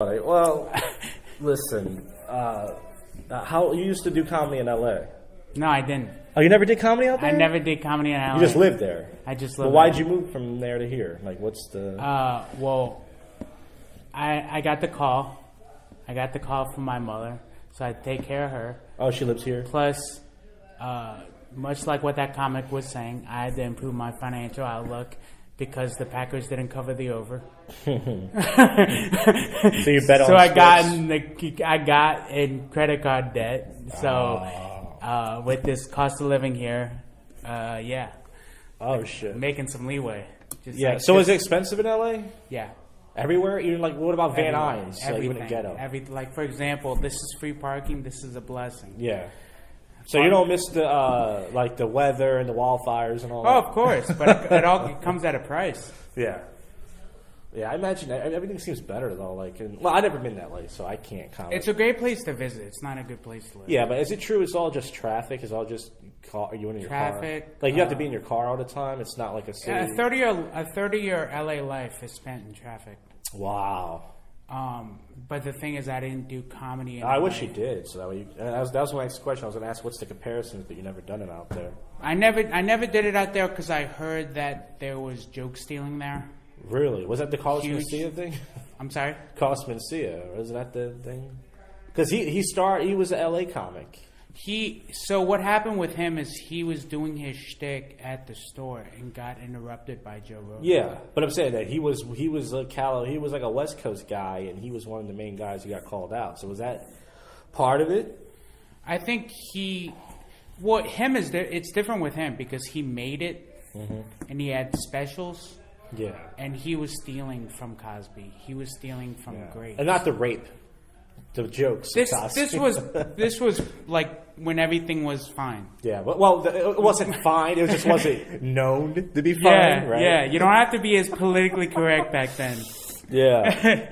All right, well, listen. How you used to do comedy in L.A.? No, I didn't. Oh, you never did comedy out there? I never did comedy in LA. You just lived there. I just lived. lived. Well, why'd there. you move from there to here? Like, what's the? Well, I got the call. I got the call from my mother, so I take care of her. Oh, she lives here. Plus, much like what that comic was saying, I had to improve my financial outlook because the Packers didn't cover the over. So you bet on. So I got in credit card debt. So with this cost of living here, yeah. Oh shit. Making some leeway. Just yeah. Like so is it expensive in LA? Yeah. Everywhere? Even like what about Van Nuys? Everything. Even in ghetto. Like for example, this is free parking. This is a blessing. Yeah. So you don't miss the like the weather and the wildfires and all that? Oh, of course, but it all comes at a price. Yeah. Yeah, I imagine everything seems better though. Like, I've never been that way, so I can't comment. It's a great place to visit. It's not a good place to live. Yeah, but is it true? It's all just traffic. It's all just are you in your traffic? Car? Like you have to be in your car all the time. It's not like a city. A 30-year LA life is spent in traffic. Wow. But the thing is, I didn't do comedy. I wish you did. So that way, that was my next question. I was going to ask, what's the comparisons? But you never done it out there. I never did it out there because I heard that there was joke stealing there. Really? Was that the Carlos Mencia thing? I'm sorry? Carlos Mencia. Was that the thing? Because he was an LA comic. So what happened with him is he was doing his shtick at the store and got interrupted by Joe Rogan. Yeah, but I'm saying that he was like a West Coast guy, and he was one of the main guys who got called out. So was that part of it? I think it's different with him because he made it, and he had specials. Yeah, and he was stealing from Cosby. He was stealing from Grace, and not the rape, the jokes. This was like when everything was fine. Yeah, well, it wasn't fine. It just wasn't known to be fine, right? Yeah, you don't have to be as politically correct back then. Yeah,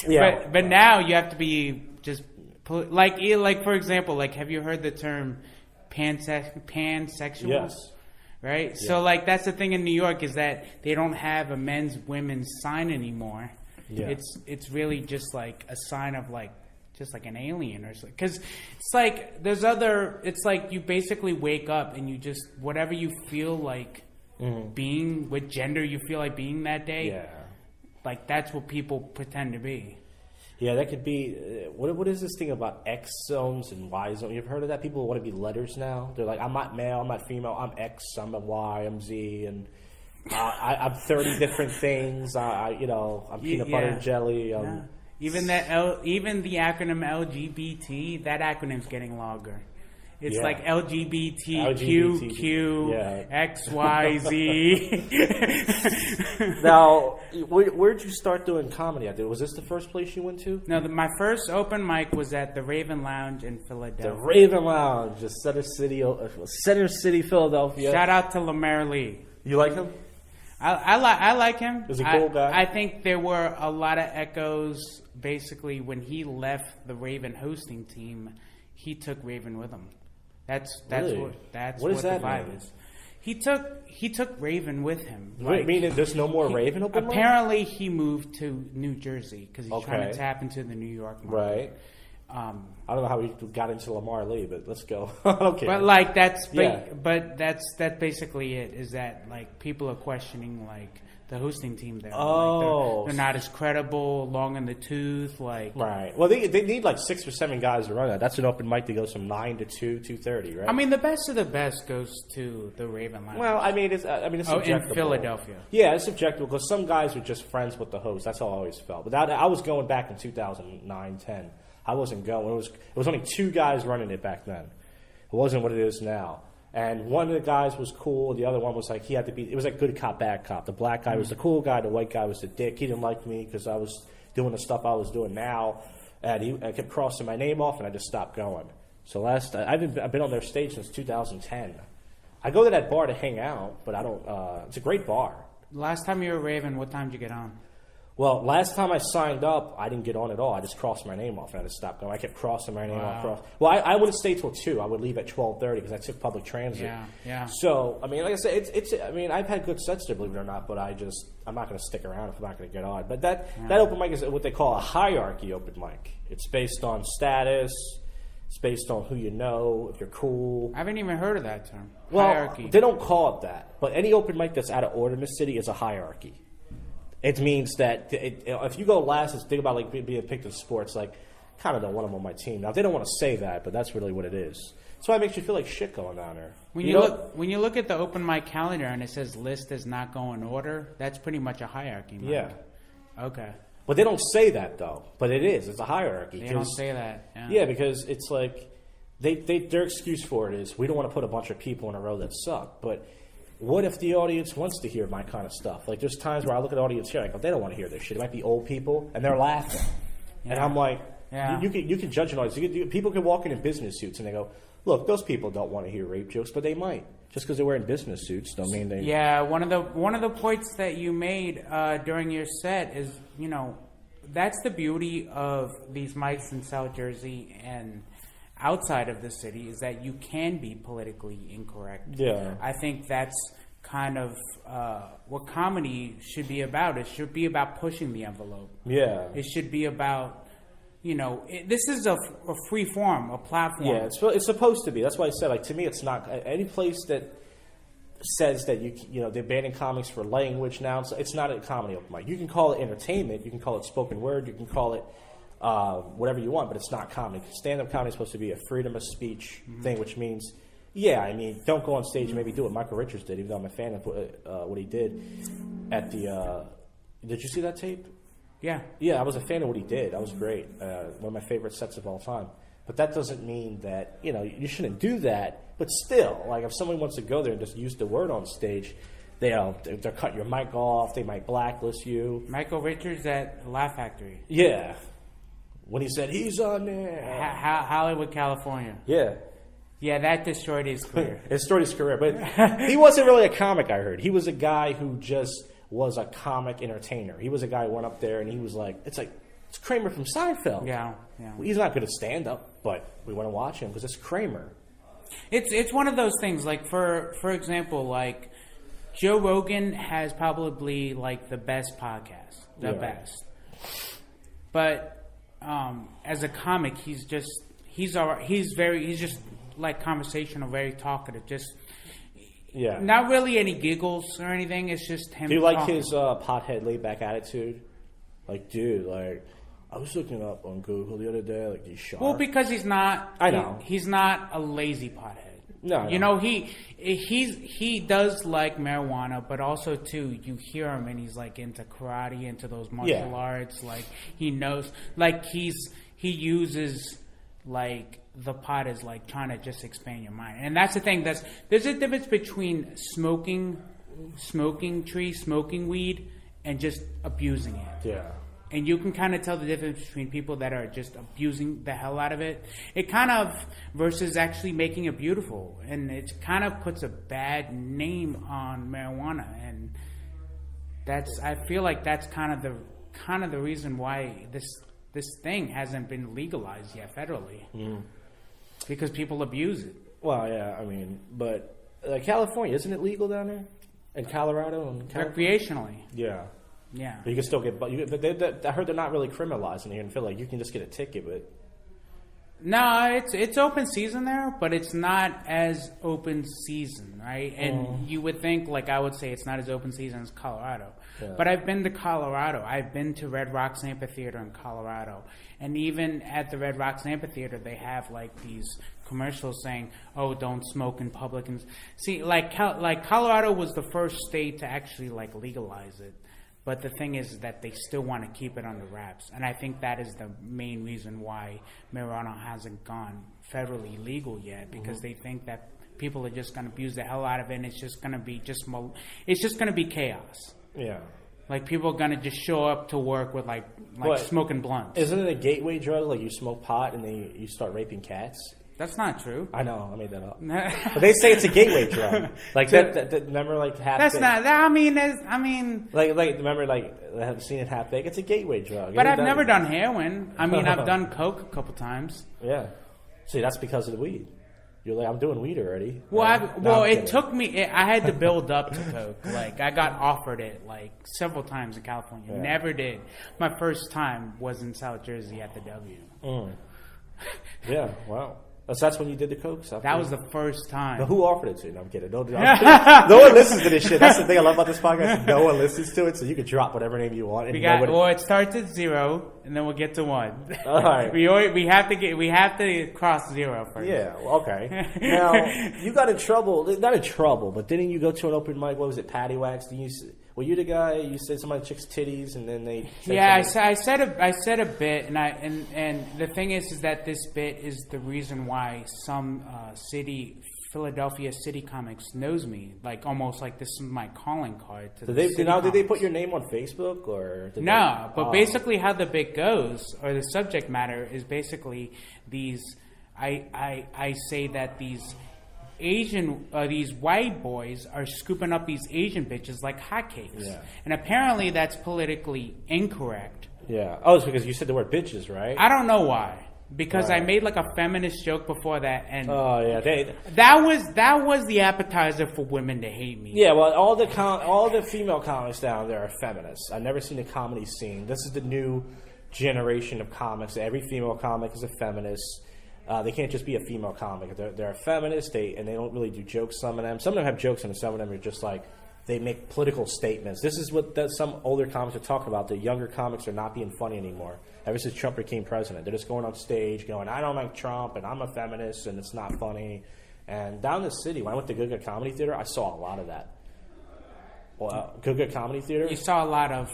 yeah. But now you have to be just like for example, like have you heard the term pansexual? Yes. Right? Yeah. So, like, that's the thing in New York is that they don't have a men's, women's sign anymore. Yeah. It's really just, like, a sign of, like, just like an alien or something. Because it's like, it's like you basically wake up and you just, whatever you feel like being, what gender you feel like being that day, like, that's what people pretend to be. Yeah, that could be. What is this thing about X zones and Y zones? You've heard of that? People want to be letters now. They're like, I'm not male, I'm not female, I'm X, I'm a Y, I'm Z, and I'm 30 different things. I'm peanut butter and jelly. Even the acronym LGBT, that acronym's getting longer. It's like LGBTQ, XYZ. Now, where'd you start doing comedy at? Was this the first place you went to? No, my first open mic was at the Raven Lounge in Philadelphia. The Raven Lounge, the Center City, Philadelphia. Shout out to Lamar Lee. You like him? I like him. He's a cool guy. I think there were a lot of echoes. Basically, when he left the Raven hosting team, he took Raven with him. That's really? what the vibe mean? is. He took Raven with him. Like, meaning there's no more Raven open mic? Apparently, he moved to New Jersey because he's trying to tap into the New York market. Right. I don't know how he got into Lamar Lee, but let's go. Okay. But like that's basically it. Is that like people are questioning like the hosting team there? Oh, like they're not as credible, long in the tooth. Like right. Well, they need like 6 or 7 guys to run that. That's an open mic that goes from 9 to 2:30, right? I mean, the best of the best goes to the Raven Lounge. Well, it's subjective. In Philadelphia. Yeah, it's subjective because some guys are just friends with the host. That's how I always felt. But I was going back in 2009, 10. I wasn't going. It was only 2 guys running it back then. It wasn't what it is now. And one of the guys was cool. The other one was like, he had to be, it was like good cop, bad cop. The black guy was the cool guy. The white guy was the dick. He didn't like me because I was doing the stuff I was doing now. And I kept crossing my name off and I just stopped going. So I've been on their stage since 2010. I go to that bar to hang out, but I don't, it's a great bar. Last time you were Raven, what time did you get on? Well, last time I signed up, I didn't get on at all. I just crossed my name off and I just stopped going. I kept crossing my name off. Well, I wouldn't stay till 2. I would leave at 12:30 because I took public transit. Yeah. So, I mean, like I said, it's. I mean, I've had good sets there, believe it or not, but I'm not going to stick around if I'm not going to get on. But that open mic is what they call a hierarchy open mic. It's based on status. It's based on who you know, if you're cool. I haven't even heard of that term. Well, hierarchy. They don't call it that. But any open mic that's out of order in the city is a hierarchy. It means that if you go last, think about like being picked in sports, like kind of don't want them on my team. Now they don't want to say that, but that's really what it is. That's why it makes you feel like shit going down there. When you look at the open mic calendar and it says list does not go in order, that's pretty much a hierarchy. Mike. Yeah. Okay. But they don't say that though. But it is. It's a hierarchy. They don't say that. Yeah, because it's like their excuse for it is we don't want to put a bunch of people in a row that suck, but. What if the audience wants to hear my kind of stuff? Like, there's times where I look at the audience here, I go, they don't want to hear this shit. It might be old people, and they're laughing. Yeah. And I'm like, you can judge an audience. People can walk in business suits, and they go, look, those people don't want to hear rape jokes, but they might. Just because they're wearing business suits don't mean they... Yeah, one of the points that you made during your set is, that's the beauty of these mics in South Jersey and... outside of the city is that you can be politically incorrect. Yeah. I think that's kind of what comedy should be about. It should be about pushing the envelope. Yeah. It should be about, this is a free form, a platform. Yeah, it's supposed to be. That's why I said, like, to me, it's not any place that says that they're banning comics for language now. It's not a comedy open mic. You can call it entertainment. You can call it spoken word. You can call it whatever you want, but it's not comedy. Stand-up comedy is supposed to be a freedom of speech thing, which means, don't go on stage and maybe do what Michael Richards did, even though I'm a fan of what he did at the... did you see that tape? Yeah. Yeah, I was a fan of what he did. That was great. One of my favorite sets of all time. But that doesn't mean that, you shouldn't do that. But still, like, if someone wants to go there and just use the word on stage, they'll cut your mic off. They might blacklist you. Michael Richards at Laugh Factory. Yeah. When he said, he's on there. Hollywood, California. Yeah. Yeah, that destroyed his career. It destroyed his career. But he wasn't really a comic, I heard. He was a guy who just was a comic entertainer. He was a guy who went up there and he was like, it's Kramer from Seinfeld. Yeah. Well, he's not good at stand-up, but we want to watch him because it's Kramer. It's one of those things, like, for example, like, Joe Rogan has probably, like, the best podcast. The best. But... as a comic, he's just like conversational, very talkative. Just not really any giggles or anything. It's just him. Do you like his pothead, laid back attitude? Like, dude, like I was looking up on Google the other day, like these sharks. Well, because he's not. I know he's not a lazy pothead. No, he does like marijuana, but also too you hear him and he's like into karate, into those martial arts. Like he knows, like he uses like the pot as like trying to just expand your mind, and that's the thing. There's a difference between smoking weed, and just abusing it. Yeah. And you can kind of tell the difference between people that are just abusing the hell out of it. It kind of versus actually making it beautiful, and it kind of puts a bad name on marijuana, and I feel like that's kind of the reason why this thing hasn't been legalized yet federally, because people abuse it. Well, yeah, I mean, but California, isn't it legal down there? In Colorado and recreationally. Yeah. Yeah, but you can still get. I heard they're not really criminalizing here, and feel like you can just get a ticket. But no, it's open season there, but it's not as open season, right? And you would think, like I would say, it's not as open season as Colorado. Yeah. But I've been to Colorado. I've been to Red Rocks Amphitheater in Colorado, and even at the Red Rocks Amphitheater, they have like these commercials saying, "Oh, don't smoke in public." And see, like Colorado was the first state to actually like legalize it. But the thing is that they still want to keep it under wraps. And I think that is the main reason why marijuana hasn't gone federally legal yet, because they think that people are just going to abuse the hell out of it, and it's just going to be it's just going to be chaos. Yeah. Like, people are going to just show up to work with like smoking blunts. Isn't it a gateway drug? Like, you smoke pot and then you start raping cats? That's not true. I know, I made that up. But they say it's a gateway drug. Like that remember, like half. That's baked? not. I mean. Like remember, like I have seen it half baked. It's a gateway drug. But I've never done heroin. I mean, I've done coke a couple times. Yeah. See, that's because of the weed. You're like, I'm doing weed already. Well, it took me. I had to build up to coke. Like I got offered it like several times in California. Yeah. Never did. My first time was in South Jersey at the W. Yeah. Wow. So that's when you did the coke stuff. That was the first time. Now, who offered it to you? No, I'm kidding. No one listens to this shit. That's the thing I love about this podcast. No one listens to it, so you can drop whatever name you want. And it starts at 0, and then we'll get to 1. All right. We have to cross 0 first. Yeah. Okay. Now you got in trouble. Not in trouble, but didn't you go to an open mic? What was it? Patty Wax? Were you the guy? You said somebody chick's titties, and then they. Yeah, I said a bit, and the thing is that this bit is the reason why some Philadelphia city comics knows me, like almost like this is my calling card. To did they put your name on Facebook or? Basically how the bit goes, or the subject matter is basically these. I say that these these white boys are scooping up these Asian bitches like hotcakes. Yeah. And apparently that's politically incorrect. Yeah. Oh, it's because you said the word bitches, right? I don't know why. Because right. I made like a feminist joke before that, and yeah, that was the appetizer for women to hate me. Yeah, well, all the female comics down there are feminists. I've never seen a comedy scene. This is the new generation of comics. Every female comic is a feminist. They can't just be a female comic. They're a feminist. They don't really do jokes. Some of them have jokes, and some of them are just like they make political statements. This is what some older comics are talking about. The younger comics are not being funny anymore. Ever since Trump became president, they're just going on stage going, "I don't like Trump, and I'm a feminist, and it's not funny." And down in the city, when I went to Good Good Comedy Theater, I saw a lot of that. Well, Good Good Comedy Theater. You saw a lot of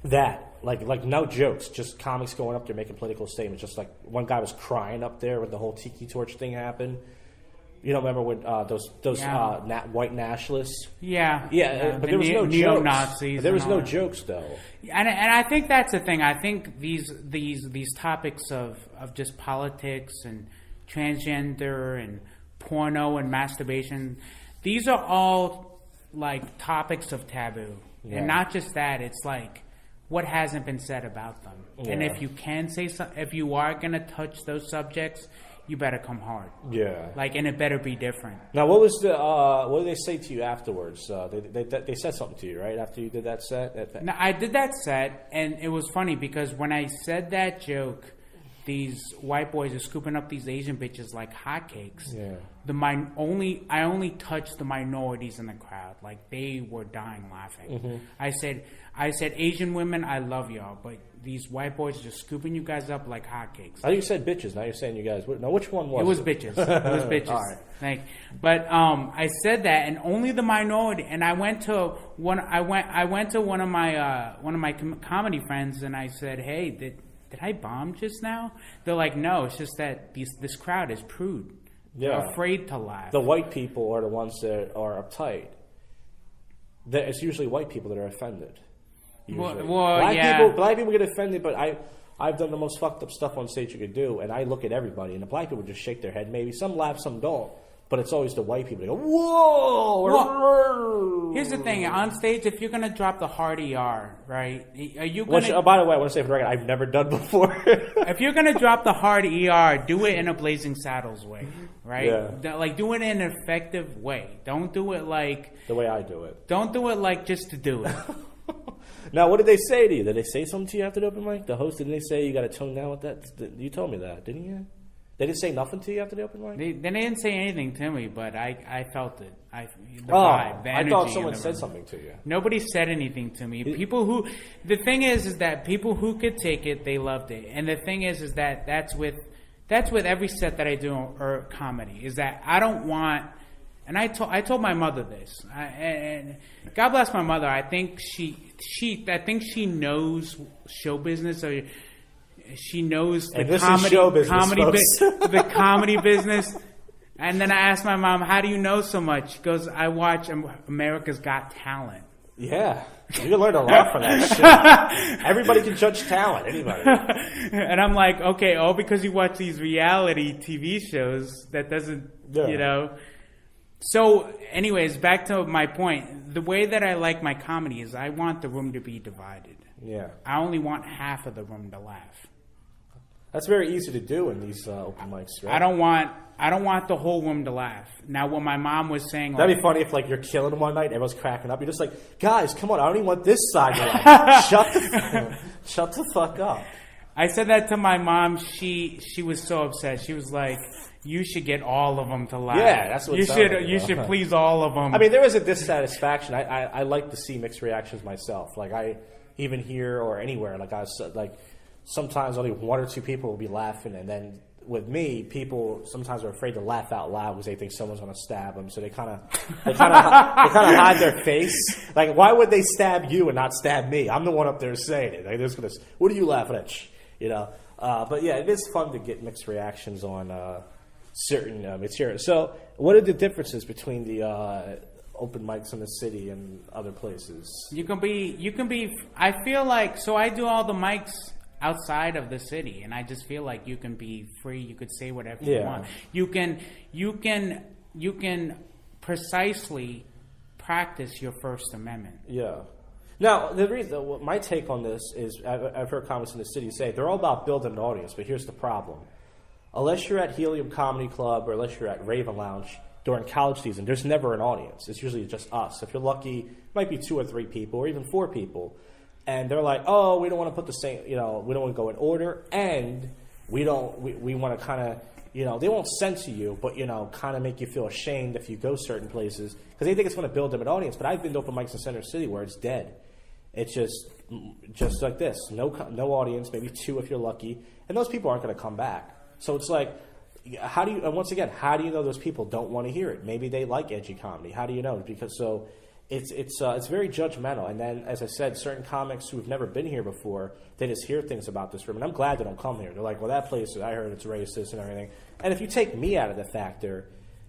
that. Like no jokes, just comics going up there making political statements. Just like one guy was crying up there when the whole Tiki Torch thing happened. You don't remember when those white nationalists? Yeah. But there was no neo-Nazis. There was no jokes though. And I think that's the thing. I think these topics of just politics and transgender and porno and masturbation, these are all like topics of taboo. Yeah. And not just that, it's like what hasn't been said about them. Yeah. And if you can say if you are going to touch those subjects, you better come hard. Yeah. And it better be different. Now, what did they say to you afterwards? They said something to you, right? After you did that set? No, I did that set, and it was funny because when I said that joke, these white boys are scooping up these Asian bitches like hotcakes. Yeah. I only touched the minorities in the crowd. Like, they were dying laughing. Mm-hmm. I said, Asian women, I love y'all, but these white boys are just scooping you guys up like hotcakes. Oh, you said bitches. Now you're saying you guys. Now, which one was it? It was bitches. It was bitches. All right. But I said that, and only the minority. And I went to one of my comedy friends, and I said, "Hey, did I bomb just now?" They're like, "No, it's just that this crowd is prude. They're afraid to laugh." The white people are the ones that are uptight. It's usually white people that are offended. Black people get offended, but I've done the most fucked up stuff on stage you could do, and I look at everybody, and the black people just shake their head. Maybe some laugh, some don't, but it's always the white people. They go, "Whoa!" Well, here's the thing: on stage, if you're gonna drop the hard ER, right? Are you gonna? By the way, I want to say for the record, I've never done before. If you're gonna drop the hard ER, do it in a Blazing Saddles way, right? Yeah. Do it in an effective way. Don't do it like the way I do it. Don't do it like just to do it. Now, what did they say to you? Did they say something to you after the open mic? The host, didn't they say you got to tone down with that? You told me that, didn't you? They didn't say nothing to you after the open mic? They didn't say anything to me, but I felt it. Vibe, the energy. I thought someone said something to you. Nobody said anything to me. The thing is that people who could take it, they loved it. And the thing is that that's with every set that I do or comedy, is that I don't want. And I told my mother this, and God bless my mother. I think she knows show business, or she knows the comedy business. And then I asked my mom, "How do you know so much?" She goes, "I watch America's Got Talent." Yeah. You can learn a lot from that shit. Everybody can judge talent. Anybody. And I'm like, okay, all because you watch these reality TV shows, that doesn't, you know. So, anyways, back to my point. The way that I like my comedy is I want the room to be divided. Yeah. I only want half of the room to laugh. That's very easy to do in these open mics, right? I don't want the whole room to laugh. Now, what my mom was saying... That'd be funny if, like, you're killing one night, everyone's cracking up. You're just like, guys, come on, I don't even want this side to laugh. Shut the fuck up. I said that to my mom. She was so upset. She was like, you should get all of them to laugh. Yeah, that's what you should please all of them. I mean, there was a dissatisfaction. I like to see mixed reactions myself. Like, even here or anywhere, like, sometimes only one or two people will be laughing, and then with me, people sometimes are afraid to laugh out loud because they think someone's going to stab them. So they kind of hide their face. Like, why would they stab you and not stab me? I'm the one up there saying it. Like, they're just gonna, what are you laughing at? You know. But yeah, it is fun to get mixed reactions on certain material. So, what are the differences between the open mics in the city and other places? You can be. I feel like, so I do all the mics outside of the city, and I just feel like you can be free. You could say whatever you want. You can precisely practice your First Amendment. Yeah. Now, the reason, my take on this is, I've heard comics in the city say they're all about building an audience, but here's the problem: unless you're at Helium Comedy Club or unless you're at Raven Lounge during college season, there's never an audience. It's usually just us. If you're lucky, it might be 2 or 3 people or even 4 people. And they're like, oh, we don't want to put the same, we don't want to go in order, and we want to kind of, they won't censor you, but, kind of make you feel ashamed if you go certain places, because they think it's going to build them an audience. But I've been to open mics in Center City where it's dead. It's just like this. No audience, maybe 2 if you're lucky, and those people aren't going to come back. So it's like, how do you know those people don't want to hear it? Maybe they like edgy comedy. How do you know? Because it's very judgmental. And then, as I said, certain comics who have never been here before, they just hear things about this room. And I'm glad they don't come here. They're like, well, that place, I heard it's racist and everything. And if you take me out of the factor,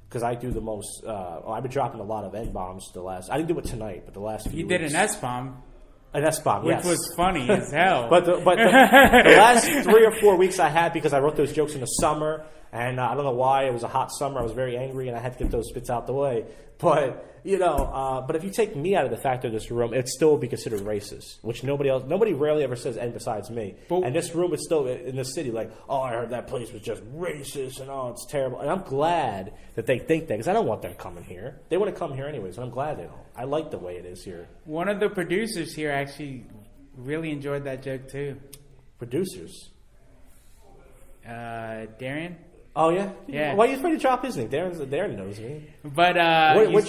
because I do the most, I've been dropping a lot of N-bombs I didn't do it tonight, but the last few weeks. You did an S-bomb. An S-bomb, yes. Which was funny as hell. But the last 3 or 4 weeks I had, because I wrote those jokes in the summer, and I don't know why, it was a hot summer, I was very angry, and I had to get those spits out the way. But, but if you take me out of the factor of this room, it'd still be considered racist, which nobody rarely ever says, and besides me. And this room is still, in the city, like, oh, I heard that place was just racist, and oh, it's terrible. And I'm glad that they think that, because I don't want them coming here. They want to come here anyways, and I'm glad they don't. I like the way it is here. One of the producers here actually really enjoyed that joke, too. Producers? Darian? Oh, yeah? Yeah. Why are you afraid to drop his name? Darren knows me. But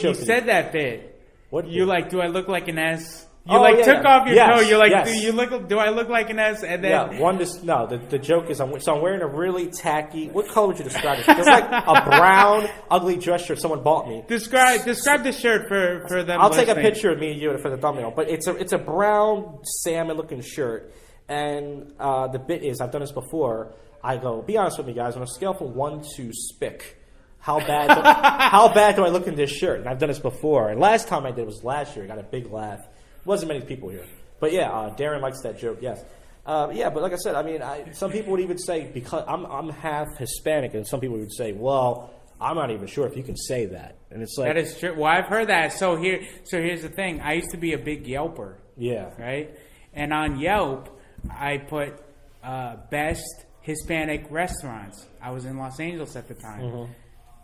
you said that bit. What you bit? like, do I look like an S? You took off your toe. You're like, do I look like an S? And then the joke is I'm wearing a really tacky. What color would you describe it? It's like a brown, ugly dress shirt someone bought me. Describe the shirt for them. I'll take a picture of me and you for the thumbnail. But it's a brown salmon looking shirt, and the bit is, I've done this before. I go, be honest with me, guys. On a scale from 1 to spick, how bad do I look in this shirt? And I've done this before. And last time I did was last year. I got a big laugh. Wasn't many people here, but yeah, Darren likes that joke. Yes, but like I said, I mean, some people would even say, because I'm half Hispanic, and some people would say, well, I'm not even sure if you can say that. And it's like, that is true. Well, I've heard that. So here's the thing. I used to be a big Yelper. Yeah. Right. And on Yelp, I put best Hispanic restaurants. I was in Los Angeles at the time. Mm-hmm.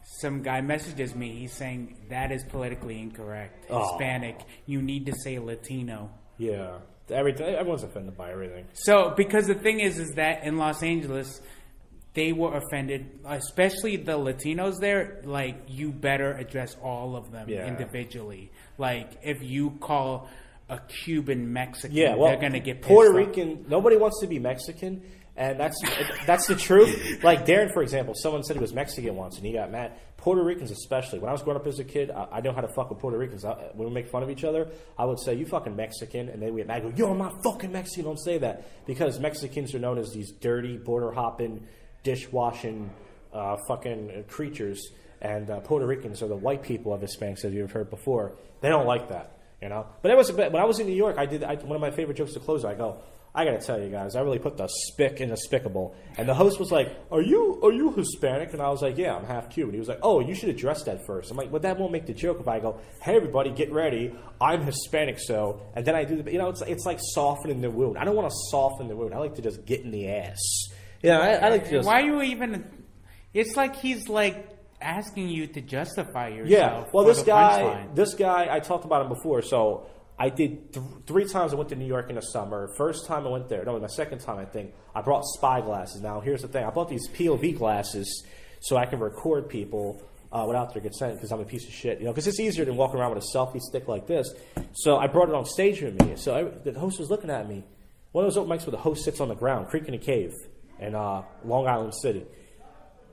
Some guy messages me. He's saying that is politically incorrect. Hispanic. You need to say Latino. Yeah. Everyone's offended by everything. So, because the thing is that in Los Angeles, they were offended, especially the Latinos there. Like, you better address all of them individually. Like, if you call a Cuban Mexican, they're going to get pissed Puerto Rican, nobody wants to be Mexican. And that's the truth. Like Darren, for example, someone said he was Mexican once, and he got mad. Puerto Ricans especially. When I was growing up as a kid, I know how to fuck with Puerto Ricans. When we make fun of each other, I would say, you fucking Mexican, and they would get mad. I go, yo, I'm not fucking Mexican. Don't say that. Because Mexicans are known as these dirty, border-hopping, dishwashing fucking creatures. And Puerto Ricans are the white people of Hispanics, as you've heard before. They don't like that. you know. But it was when I was in New York, one of my favorite jokes to close. I go, I gotta tell you guys, I really put the spick in despicable. And the host was like, "Are you Hispanic?" And I was like, "Yeah, I'm half Cuban." He was like, "Oh, you should address that first." I'm like, "Well, that won't make the joke if I go, hey everybody, get ready, I'm Hispanic, so," and then I do the, it's like softening the wound. I don't want to soften the wound. I like to just get in the ass. Yeah, I like to just. Why are you even? It's like he's like asking you to justify yourself. Yeah. Well, this guy, I talked about him before, so. I did 3 times I went to New York in the summer. First time I went there, my second time I think, I brought spy glasses. Now, here's the thing. I bought these POV glasses so I can record people without their consent because I'm a piece of shit. Because it's easier than walking around with a selfie stick like this. So I brought it on stage with me. So the host was looking at me. One of those open mics where the host sits on the ground, Creek in a Cave in Long Island City.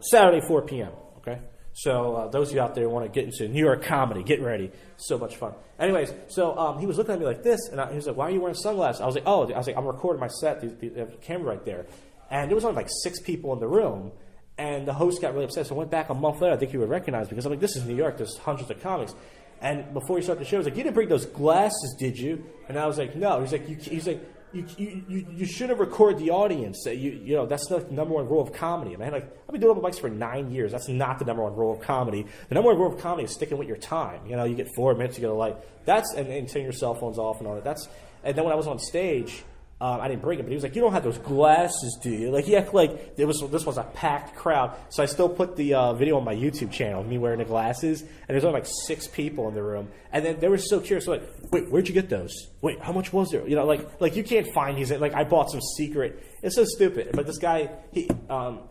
Saturday, 4 p.m., okay? So those of you out there who want to get into New York comedy, get ready. So much fun. Anyways, so he was looking at me like this, and he was like, "Why are you wearing sunglasses?" I was like, "I'm recording my set. The camera right there." And there was only like 6 people in the room, and the host got really upset. So I went back a month later. I think he would recognize me because I'm like, "This is New York. There's hundreds of comics." And before he started the show, he was like, "You didn't bring those glasses, did you?" And I was like, "No." He's like, You should have recorded the audience. That's not the number one rule of comedy. Man, I've been doing open mics for 9 years. That's not the number one rule of comedy. The number one rule of comedy is sticking with your time. You get 4 minutes to get a light. And turn your cell phones off and all that. And then when I was on stage, I didn't bring it, but he was like, "You don't have those glasses, do you?" Like he acted like this was a packed crowd. So I still put the video on my YouTube channel, me wearing the glasses, and there's only like 6 people in the room. And then they were so curious, like, "Wait, where'd you get those? Wait, how much was there?" Like you can't find these. Like I bought some secret. It's so stupid. But this guy,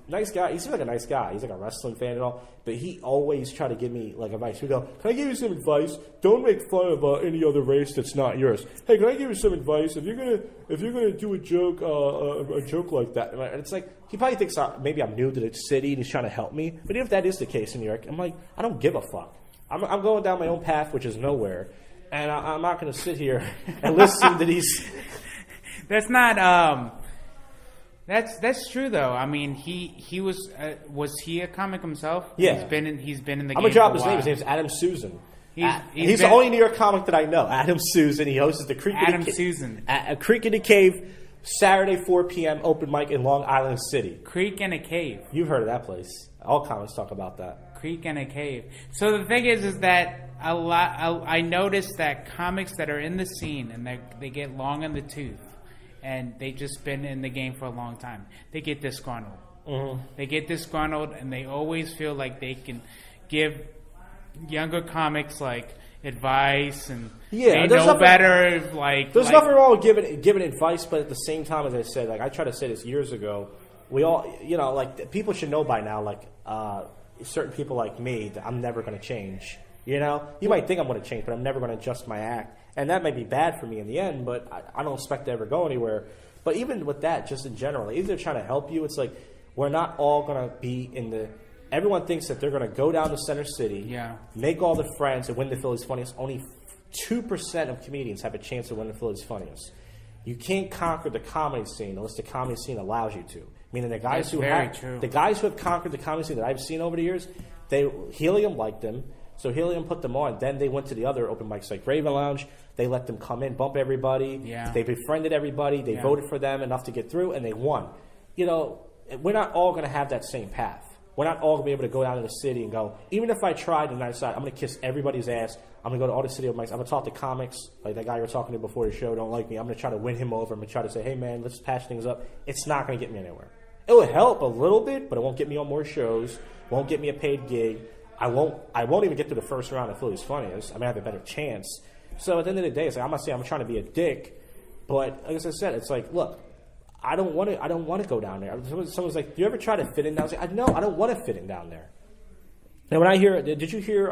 nice guy. He seems like a nice guy. He's like a wrestling fan and all. But he always tried to give me like advice. He'd go, "Can I give you some advice? Don't make fun of any other race that's not yours. Hey, can I give you some advice? If you're gonna do a joke like that," and it's like he probably thinks maybe I'm new to the city and he's trying to help me. But even if that is the case in New York, I'm like, I don't give a fuck. I'm going down my own path, which is nowhere, and I'm not going to sit here and listen to these. That's not. That's true though. I mean, he was he a comic himself? Yeah, he's been in the game. I'm gonna drop his name. His name's Adam Susan. He's the only New York comic that I know. Adam Susan. He hosts the Creek in a Creek in a Cave, Saturday 4 p.m. open mic in Long Island City. Creek in a Cave. You've heard of that place. All comics talk about that. Creek in a Cave. So the thing is that I noticed that comics that are in the scene and they get long in the tooth. And they just been in the game for a long time. They get disgruntled. Mm-hmm. They get disgruntled, and they always feel like they can give younger comics like advice and they know better. There's nothing wrong with giving advice, but at the same time, as I said, like I tried to say this years ago, we all, people should know by now, certain people like me, that I'm never going to change. You might think I'm going to change, but I'm never going to adjust my act. And that may be bad for me in the end, but I don't expect to ever go anywhere. But even with that, just in general, either they're trying to help you, it's like we're not all going to be in the... Everyone thinks that they're going to go down to Center City, make all the friends, and win the Phillies Funniest. Only 2% of comedians have a chance to win the Phillies Funniest. You can't conquer the comedy scene unless the comedy scene allows you to. Meaning the guys who have conquered the comedy scene that I've seen over the years, Helium liked them. So Helium put them on. Then they went to the other open mics like Raven Lounge. They let them come in, bump everybody. Yeah. They befriended everybody. They voted for them enough to get through, and they won. We're not all going to have that same path. We're not all going to be able to go down to the city and go, even if I tried and I decide I'm going to kiss everybody's ass, I'm going to go to all the city open mics, I'm going to talk to comics, like that guy you were talking to before the show don't like me. I'm going to try to win him over. I'm going to try to say, hey, man, let's patch things up. It's not going to get me anywhere. It will help a little bit, but it won't get me on more shows, won't get me a paid gig. I won't even get to the first round of Philly's Funniest. I may have a better chance. So at the end of the day, it's like I'm not saying I'm trying to be a dick, but like I said, it's like, look, I don't want to go down there. Someone's like, do you ever try to fit in down there? I was like, no, I don't want to fit in down there. Now when I hear, did you hear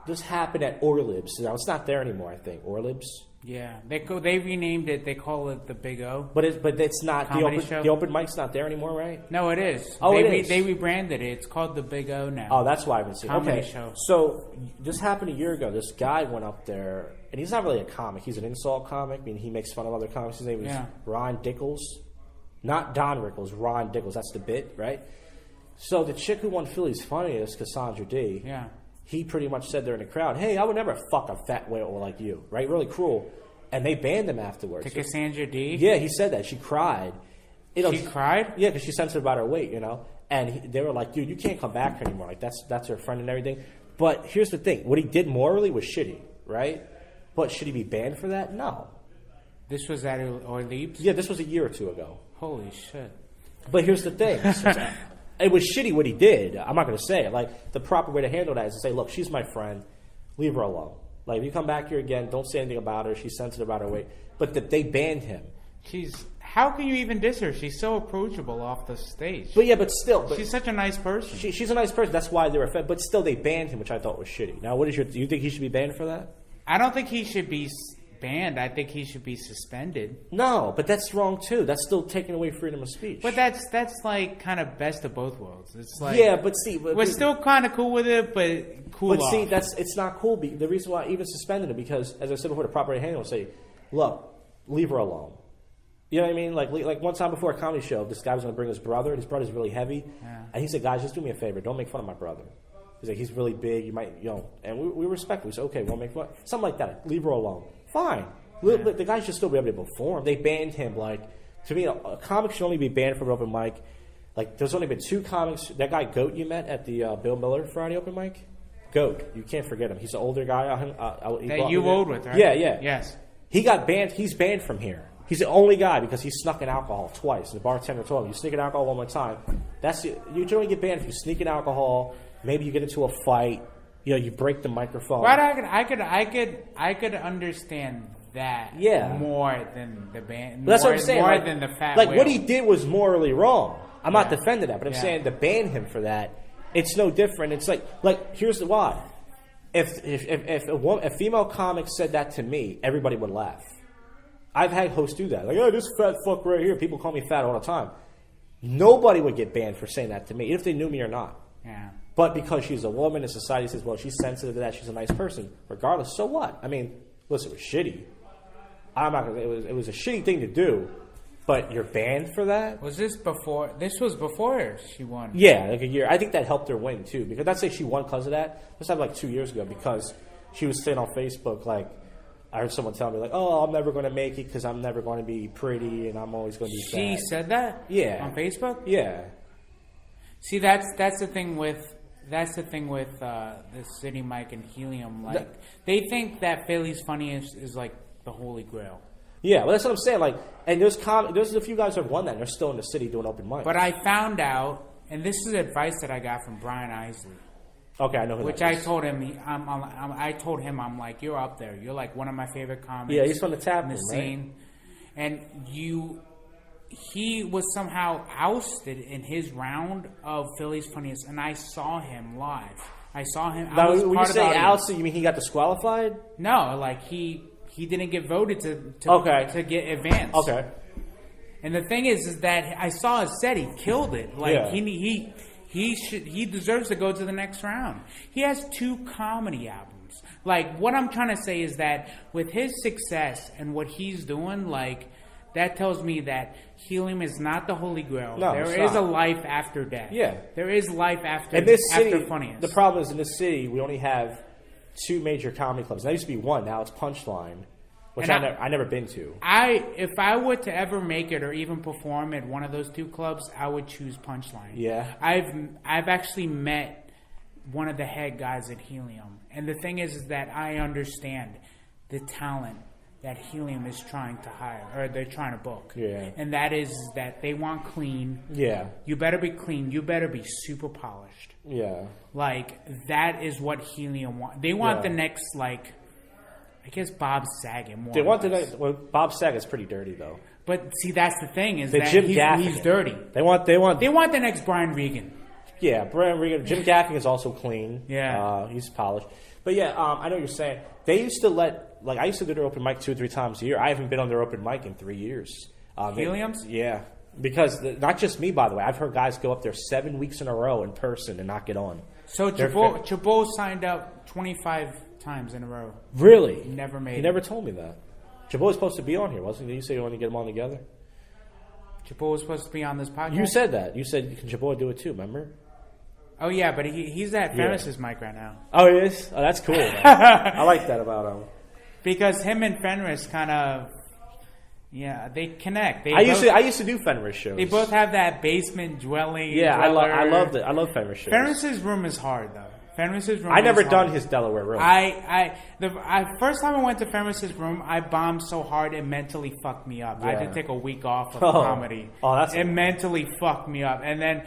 this happened at Orlibs? Now it's not there anymore. I think Orlibs. Yeah, they renamed it. They call it the Big O. But it's not the open mic's not there anymore, right? No, it is. They rebranded it. It's called the Big O now. Oh, that's why I haven't seen it. Comedy show. So this happened a year ago. This guy went up there, and he's not really a comic. He's an insult comic. I mean, he makes fun of other comics. His name was Ron Dickles, not Don Rickles. Ron Dickles. That's the bit, right? So the chick who won Philly's Funniest, Cassandra D. Yeah. he pretty much said there in the crowd, "Hey, I would never fuck a fat whale like you," right? Really cruel. And they banned him afterwards. To Cassandra D? Yeah, he said that. She cried. She cried? Yeah, because she's sensitive about her weight, And they were like, dude, you can't come back here anymore. Like, that's her friend and everything. But here's the thing. What he did morally was shitty, right? But should he be banned for that? No. This was at Orleans? Yeah, this was a year or two ago. Holy shit. But here's the thing. It was shitty what he did. I'm not going to say it. Like, the proper way to handle that is to say, look, she's my friend. Leave her alone. Like, if you come back here again, don't say anything about her. She's sensitive about her weight. But that they banned him. How can you even diss her? She's so approachable off the stage. But yeah, but still. She's such a nice person. She's a nice person. That's why they were offended. But still, they banned him, which I thought was shitty. Now, do you think he should be banned for that? I don't think he should be banned. I think he should be suspended. No, but that's wrong too. That's still taking away freedom of speech. But that's like kind of best of both worlds. It's like but see, we're still kind of cool with it, but cool. But see, it's not cool. The reason why I even suspended it because, as I said before, the proper handle will say, "Look, leave her alone." You know what I mean? Like one time before a comedy show, this guy was going to bring his brother, and his brother's really heavy, and he said, "Guys, just do me a favor. Don't make fun of my brother." He's like, "He's really big. You might, And we respect him. We said, "Okay, we'll make fun." Something like that. Leave her alone. Fine. The guy should still be able to perform. They banned him. Like, to me, a comic should only be banned from an open mic. Like, there's only been 2 comics. That guy Goat you met at the Bill Miller Friday open mic. Goat, you can't forget him. He's an older guy. That you rode with, right? Yeah. Yes. He got banned. He's banned from here. He's the only guy because he snuck in alcohol twice. The bartender told him, "You sneak in alcohol one more time. You only get banned if you sneak in alcohol. Maybe you get into a fight. You break the microphone." But I could understand that more than the ban. That's what I'm saying. More than the fat. Like whale. what he did was morally wrong. I'm not defending that, but I'm saying to ban him for that, it's no different. It's like here's the why. If a female comic said that to me, everybody would laugh. I've had hosts do that. Like, "Oh, this fat fuck right here." People call me fat all the time. Nobody would get banned for saying that to me, even if they knew me or not. Yeah. But because she's a woman and society says, well, she's sensitive to that, she's a nice person. Regardless, so what? I mean, listen, it was shitty. I'm not gonna. It was a shitty thing to do, but you're banned for that. Was this before? This was before she won. Yeah, like a year. I think that helped her win too, because I'd say she won because of that. This happened like 2 years ago because she was saying on Facebook like. I heard someone tell me, like, "Oh, I'm never going to make it because I'm never going to be pretty and I'm always going to be fat." She said that? Yeah. On Facebook? Yeah. See, that's the thing with the City Mike and Helium. Like, they think that Philly's Funniest is like the holy grail. Yeah, well, that's what I'm saying. Like, and there's a few guys who have won that and they're still in the city doing open mic. But I found out, and this is advice that I got from Brian Isley. Okay, I know who Which that I is. told him. I told him, I'm like, you're up there. You're like one of my favorite comics. Yeah, he's from the tap in the room, scene, right? And he was somehow ousted in his round of Philly's Funniest, and I saw him live. I saw him. Now, when you say ousted, you mean he got disqualified? No, like he didn't get voted to get advanced. Okay. And the thing is that I saw his set. He killed it. Like he deserves to go to the next round. He has 2 comedy albums. Like, what I'm trying to say is that with his success and what he's doing, like, that tells me that Helium is not the holy grail. No, there is a life after death. Yeah. There is life after in this city, after Funniest. The problem is in this city, we only have 2 major comedy clubs. There used to be 1. Now it's Punchline, which I never been to. If I were to ever make it or even perform at one of those 2 clubs, I would choose Punchline. Yeah. I've actually met one of the head guys at Helium, and the thing is that I understand the talent that Helium is trying to hire, or they're trying to book. Yeah. And that is that they want clean. Yeah. You better be clean. You better be super polished. Yeah. Like, that is what Helium want. They want the next, like, I guess Bob Saget more. They want the next. Well, Bob Saget's pretty dirty though. But see, that's the thing is The that Jim he's Gaffigan. dirty. They want They want the next Brian Regan. Yeah, Brian Regan. Jim Gaffigan is also clean. Yeah. He's polished. But yeah, I know what you're saying. They used to I used to do their open mic 2 or 3 times a year. I haven't been on their open mic in 3 years. Helium's? Yeah. Because not just me, by the way. I've heard guys go up there 7 weeks in a row in person and not get on. So Chabot signed up 25 times in a row. Really? He never made He it. never told me that. Chabot was supposed to be on here, wasn't he? You say you want to get them on together? Chabot was supposed to be on this podcast? You said that. You said, can Chabot do it too, remember? Oh yeah, but he's at Fenris's mic right now. Oh, he is? Oh, that's cool. I like that about him. Because him and Fenris kind of, yeah, they connect. I used to do Fenris shows. They both have that basement dwelling. Yeah, I love Fenris shows. Fenris's room is hard though. Fenris's room. I never done his Delaware room. First time I went to Fenris's room, I bombed so hard it mentally fucked me up. Yeah. I had to take a week off of comedy. Oh, that's it mentally fucked me up. And then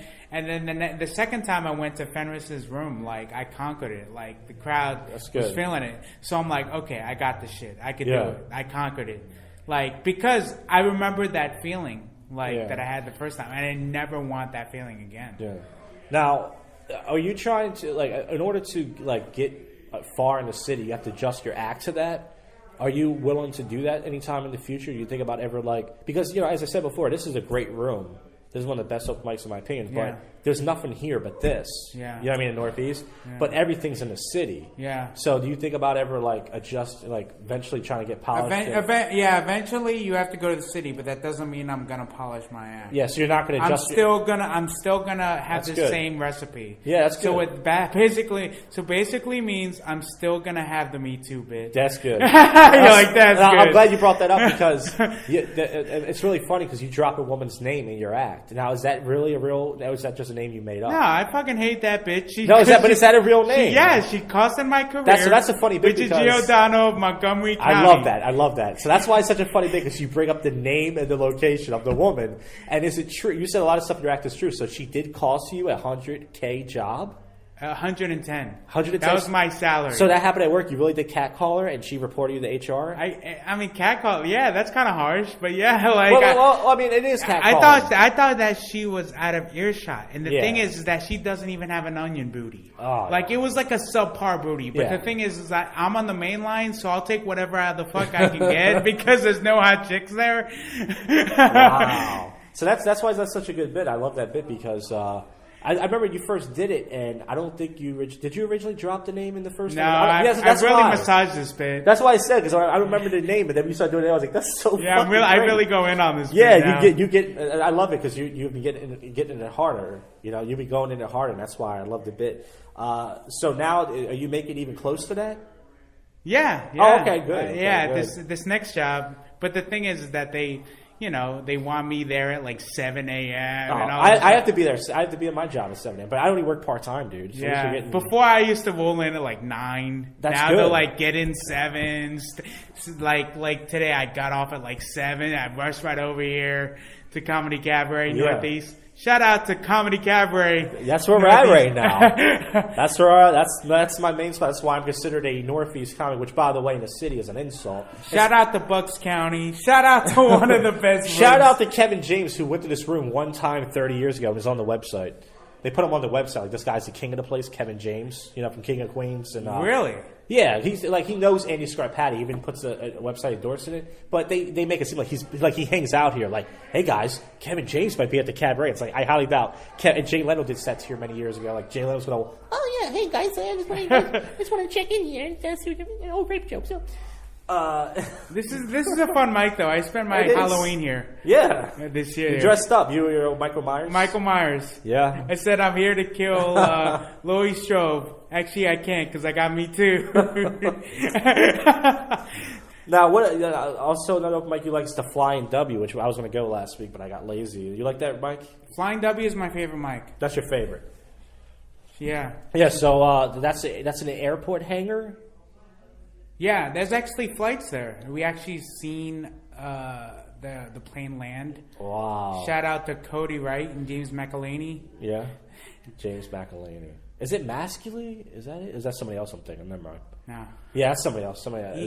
the second time I went to Fenris's room, like I conquered it. Like the crowd was feeling it. So I'm like, okay, I got this shit. I could do it. I conquered it. Like because I remember that feeling that I had the first time, and I never want that feeling again. Yeah. Now. Are you trying to, in order to, get far in the city, you have to adjust your act to that? Are you willing to do that anytime in the future? Do you think about ever, because, as I said before, this is a great room. This is one of the best open mics in my opinion, but there's nothing here but this. Yeah. You know what I mean, in Northeast? Yeah. But everything's in the city. Yeah. So do you think about ever, eventually trying to get polished? Eventually you have to go to the city, but that doesn't mean I'm going to polish my act. Yeah, so you're not going to adjust. I'm still gonna have the same recipe. Yeah, that's good. So basically means I'm still going to have the Me Too bit. That's good. That's good. I'm glad you brought that up because it's really funny because you drop a woman's name in your act. Now, is that really or is that just a name you made up? No, I fucking hate that bitch. Is that a real name? She costing my career. That's a funny bit because Giordano of Montgomery County. I love that. So that's why it's such a funny bit because you bring up the name and the location of the woman. And is it true? You said a lot of stuff in your act is true. So she did cost you $100K job? 110. 110. That was my salary. So that happened at work. You really did catcall her, and she reported you to HR. I mean, catcall. Yeah, that's kind of harsh, but yeah, Well, I mean, it is catcalling. I thought that she was out of earshot, and the thing is that she doesn't even have an onion booty. Oh, it was like a subpar booty. But the thing is that I'm on the main line, so I'll take whatever the fuck I can get because there's no hot chicks there. Wow. So that's why that's such a good bit. I love that bit because. I remember you first did it, and I don't think did you originally drop the name in the first? No, I really massaged this bit. That's why I said because I remember the name, but then you started doing it. I was like, that's so. Yeah, I really go in on this. Yeah, you get. I love it because you be getting it harder. You be going in it harder, and that's why I love the bit. So now, are you making even close to that? Yeah. Oh, okay, good. Good. This next job, but the thing is that they want me there at 7 a.m. I have to be there. I have to be at my job at 7 a.m. But I only work part time, dude. So before I used to roll in at 9. That's now good. They'll get in 7. Like today, I got off at 7. I rushed right over here to Comedy Cabaret Northeast. Shout out to Comedy Cabaret. That's where we're at right now. That's my main spot. That's why I'm considered a Northeast comic, which, by the way, in the city is an insult. Shout out to Bucks County. Shout out to one of the best. Shout out to Kevin James, who went to this room one time 30 years ago and is on the website. They put him on the website. This guy's the king of the place, Kevin James, from King of Queens. And really? Yeah, he's he knows Andy Scarpati. He even puts a website endorsing it. But they make it seem like he hangs out here. Hey guys, Kevin James might be at the cabaret. It's I highly doubt. And Jay Leno did sets here many years ago. Jay Leno's gonna, oh yeah, hey guys, I just want to check in here and that's rape jokes. So. This is a fun mic though. I spent my Halloween here. Yeah, this year. You dressed up. You're Michael Myers. Michael Myers. Yeah. I said I'm here to kill Louis Strode. Actually, I can't because I got Me Too. Now, what? Also, another open mic you like is the Flying W, which I was going to go last week, but I got lazy. You like that, Mike? Flying W is my favorite mic. That's your favorite. Yeah. Yeah. So that's an airport hangar. Yeah, there's actually flights there. We actually seen the plane land. Wow. Shout out to Cody Wright and James McElhaney. Yeah, James McElhaney. Is it masculine? Is that it? Is that somebody else I'm thinking? Never mind. No. Yeah, that's somebody else.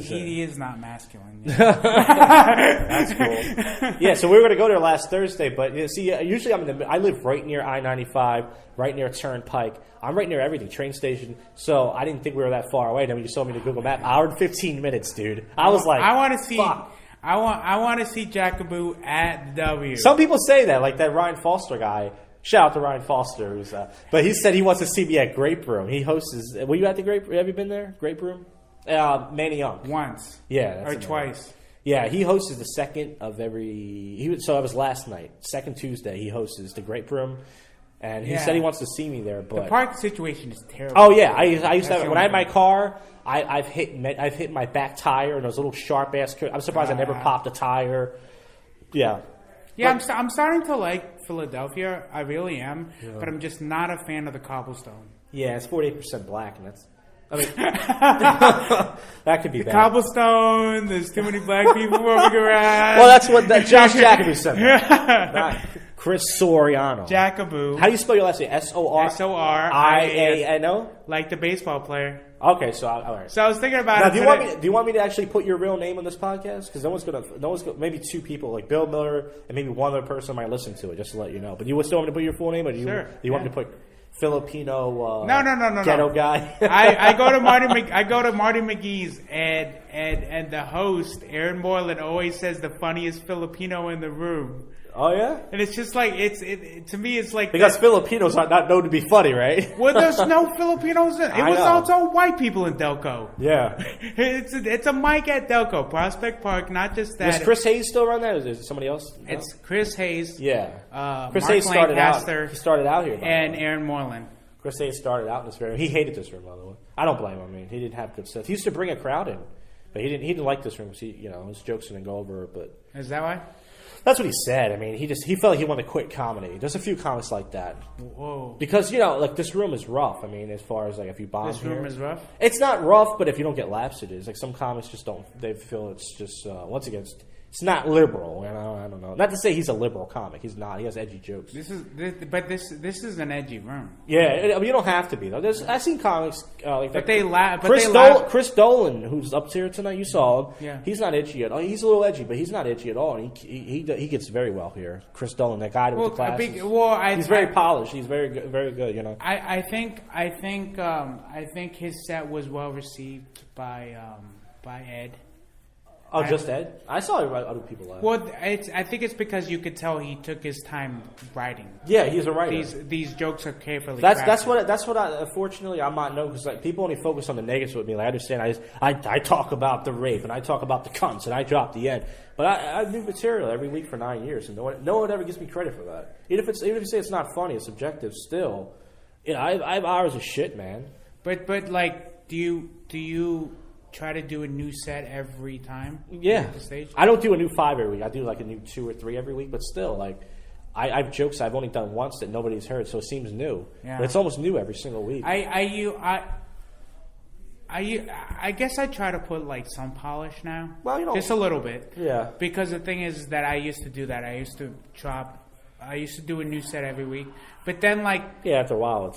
He is not masculine. That's cool. Yeah, so we were going to go there last Thursday, but usually I live right near I-95, right near Turnpike. I'm right near everything, train station. So I didn't think we were that far away. Then when you saw me to Google Map, hour and 15 minutes, dude. I was like, I want to see. Fuck. I want to see Jackaboo at W. Some people say that, like that Ryan Foster guy. Shout out to Ryan Foster, but he said he wants to see me at Grape Room. He hosts. Were you at the Grape? Have you been there? Grape Room? Manny Young. Once. Yeah. Or twice. Yeah, he hosts the second of every. So that was last night, second Tuesday. He hosts the Grape Room. And he said he wants to see me there, but the park situation is terrible. Oh yeah, I used to have, when I had my car. I've hit my back tire and those little sharp ass. I'm surprised I never popped a tire. Yeah. Yeah, I'm starting to like Philadelphia. I really am, but I'm just not a fan of the cobblestone. Yeah, it's 48% black, and that's. I mean, that could be bad. Cobblestone. There's too many black people walking around. Well, that's what Josh Jacoby said. Not Chris Soriano. Jackaboo. How do you spell your last name? Soriano? Like the baseball player. Okay, so all right. So I was thinking about now, it. Do you want me to actually put your real name on this podcast? Because no one's gonna. Maybe two people, like Bill Miller, and maybe one other person might listen to it, just to let you know. But you still want me to put your full name, or do you want me to put Filipino? No. Ghetto guy. I go to Marty. I go to Marty McGee's, and the host Aaron Moreland always says the funniest Filipino in the room. Oh yeah, and it's just like to me it's like because Filipinos are not known to be funny, right? Well, there's no Filipinos. It was also white people in Delco. Yeah, it's a mic at Delco Prospect Park, not just that. Is Chris Hayes still around there? Is there somebody else? No? It's Chris Hayes. Yeah, Chris Mark Hayes started Lancaster, out. He started out here, and Aaron Moreland. Chris Hayes started out in this room. He hated this room, by the way. I don't blame him. I mean, he didn't have good stuff. He used to bring a crowd in, but he didn't like this room because his jokes didn't go over. But is that why? That's what he said. I mean, he felt like he wanted to quit comedy. There's a few comics like that. Whoa. Because, like, this room is rough. I mean, as far as, like, if you bomb This room is rough? It's not rough, but if you don't get laughs, it is. Like, some comics just don't, they feel it's just, once again, it's not liberal. I don't know. Not to say he's a liberal comic. He's not. He has edgy jokes. This is an edgy room. Yeah, I mean, you don't have to be though. I've seen comics like that. But they laugh. Chris Dolan, who's up here tonight, you saw him. Yeah. He's not edgy at all. He's a little edgy, but he's not edgy at all. And he gets very well here. Chris Dolan, that guy with the glasses. He's very polished. He's very good. Very good. I think his set was well received by Ed. Oh, just Ed? I saw other people laugh. Well, I think it's because you could tell he took his time writing. Yeah, he's a writer. These jokes are carefully That's crafted. what I unfortunately I'm not know because like people only focus on the negatives with me. Like I understand I talk about the rape and I talk about the cunts and I drop the end. But I do material every week for 9 years and no one ever gives me credit for that. Even if you say it's not funny, it's subjective still. I have hours of shit, man. But like do you try to do a new set every time? Yeah. At the stage? I don't do a new 5 every week. I do like a new 2 or 3 every week, but still, like, I have jokes I've only done once that nobody's heard, so it seems new. Yeah. But it's almost new every single week. I guess I try to put like some polish now. Well, just a little bit. Yeah. Because the thing is that I used to do that. I used to do a new set every week. But then like after a while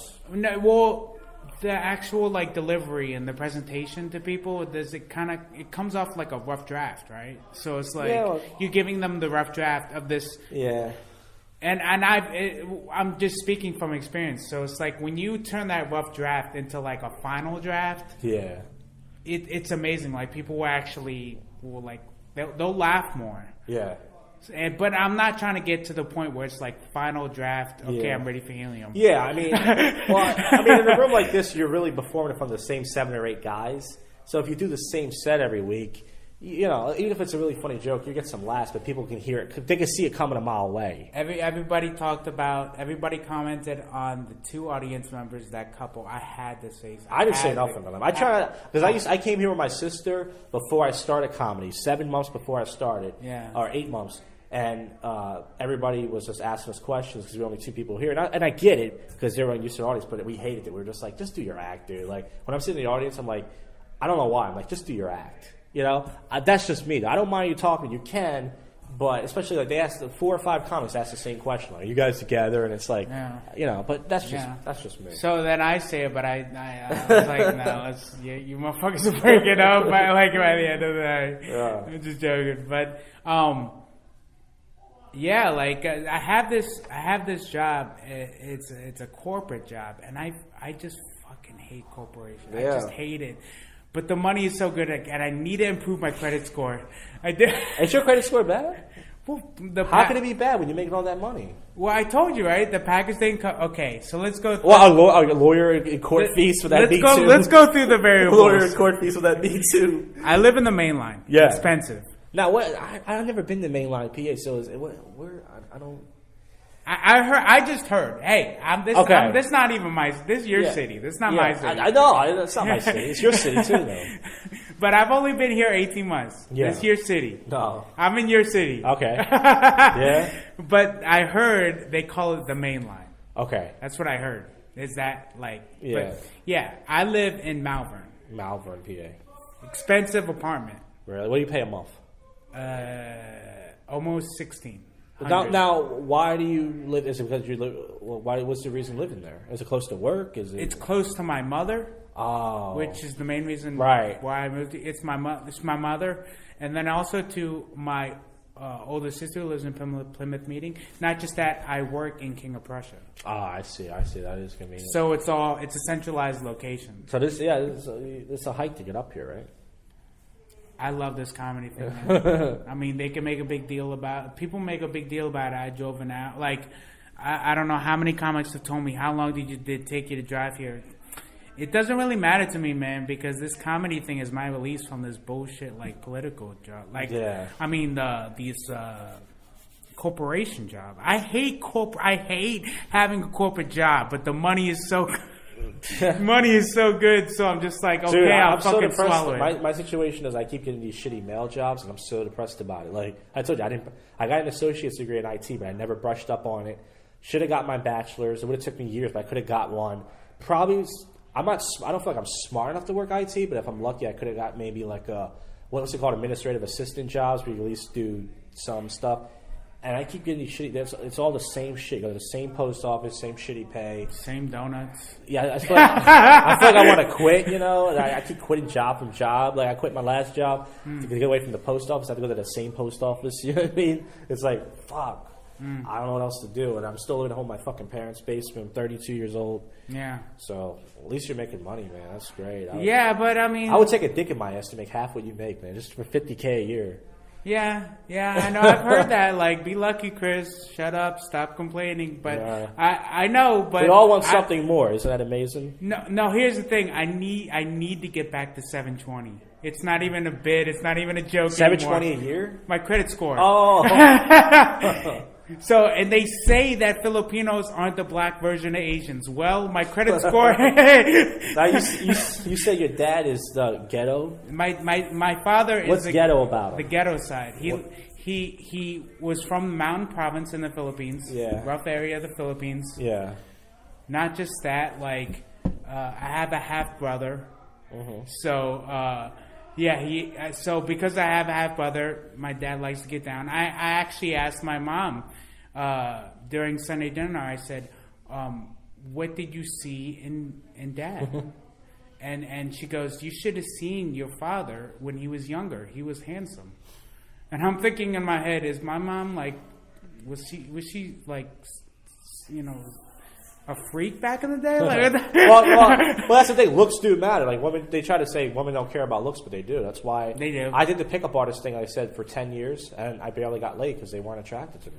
the actual like delivery and the presentation to people, it comes off like a rough draft, right? So it's like you're giving them the rough draft of this. Yeah. And I'm just speaking from experience. So it's like when you turn that rough draft into like a final draft. Yeah. It's amazing. Like people they'll laugh more. Yeah. But I'm not trying to get to the point where it's like final draft. Okay, I'm ready for helium. Yeah, I mean, in a room like this, you're really performing from the same 7 or 8 guys. So if you do the same set every week, even if it's a really funny joke, you get some laughs, but people can hear it. They can see it coming a mile away. Everybody commented on the 2 audience members, that couple. I had to say something. I didn't say nothing to them. I tried because I came here with my sister before I started comedy, 7 months before I started, or 8 months. And everybody was just asking us questions because we were only 2 people here. And I get it because everyone used to the audience, but we hated it. We were just like, just do your act, dude. Like, when I'm sitting in the audience, I'm like, I don't know why. I'm like, just do your act. That's just me. I don't mind you talking. You can. But especially like they asked 4 or 5 comics ask the same question. Like, are you guys together? And it's like, but that's just me. So then I say it, but I was like, no, you motherfuckers are breaking up by the end of the night. Yeah. I'm just joking. But, I have this job. It's a corporate job, and I just fucking hate corporations. Yeah. I just hate it. But the money is so good, and I need to improve my credit score. I did. Is your credit score bad? Well, how can it be bad when you're making all that money? Well, I told you, right? The package didn't okay, so let's go. Well, a lawyer in court fees for that me too. Let's go through the variables. Lawyer in court fees for that me too. I live in the main line. Yeah. Expensive. Now, I've never been to mainline PA, so where I don't. I heard. I just heard. Hey, this not even my. This is your city. This is not my city. I know. It's not my city. It's your city too, though. But I've only been here 18 months. Yeah. It's your city. No. I'm in your city. Okay. Yeah. But I heard they call it the main line. Okay. That's what I heard. Is that like? Yeah. But yeah. I live in Malvern. Malvern, PA. Expensive apartment. Really? What do you pay a month? Almost 16. Now, why do you live? Is it because you live? Well, what's the reason living there? Is it close to work? Is it? It's close to my mother. Oh. Which is the main reason why I moved. It's my mother, and then also to my older sister who lives in Plymouth Meeting. Not just that, I work in King of Prussia. I see. That is convenient. So it's a centralized location. So it's a hike to get up here, right? I love this comedy thing. I mean, they can make a big deal about. People make a big deal about it. I drove an hour. Like, I don't know how many comics have told me how long did it take you to drive here. It doesn't really matter to me, man, because this comedy thing is my release from this bullshit like political job. Like, yeah. I mean, these corporation job. I hate having a corporate job, but the money is so. Money is so good, so I'm just like, okay, I'll fucking swallow it. My situation is I keep getting these shitty mail jobs, and I'm so depressed about it. Like I told you, I got an associate's degree in IT, but I never brushed up on it. Should have got my bachelor's. It would have took me years, but I could have got one. Probably, I don't feel like I'm smart enough to work IT, but if I'm lucky, I could have got maybe like what's it called, administrative assistant jobs, where you at least do some stuff. And I keep getting these shitty. It's all the same shit. You go to the same post office, same shitty pay, same donuts. Yeah, I feel like I want to quit. You know, and I keep quitting job from job. Like I quit my last job to get away from the post office. I have to go to the same post office. You know what I mean? It's like fuck. I don't know what else to do, and I'm still living at home in my fucking parents' basement. I'm 32 years old. Yeah. So at least you're making money, man. That's great. But I mean, I would take a dick in my ass to make half what you make, man, just for $50K a year. Yeah, I know. I've heard that. Like, be lucky, Chris. Shut up. Stop complaining. But I know. But we all want something more. Isn't that amazing? No. Here's the thing. I need to get back to 720. It's not even a bid. It's not even a joke. 720 a year? My credit score. Oh. So, and they say that Filipinos aren't the black version of Asians. Well, my credit score. Now you say your dad is the ghetto. My father is. What's ghetto about him? The ghetto side. He was from the mountain province in the Philippines. Yeah. Rough area of the Philippines. Yeah. Not just that. Like, I have a half brother. Mm-hmm. So. So because I have a half brother, my dad likes to get down. I actually asked my mom during Sunday dinner. I said, "What did you see in Dad?" and she goes, "You should have seen your father when he was younger. He was handsome." And I'm thinking in my head, is my mom like, was she like, you know, a freak back in the day? Like, well, that's the thing. Looks do matter. Like women, they try to say women don't care about looks, but they do. That's why they do. I did the pickup artist thing, like I said, for 10 years, and I barely got laid because they weren't attracted to me.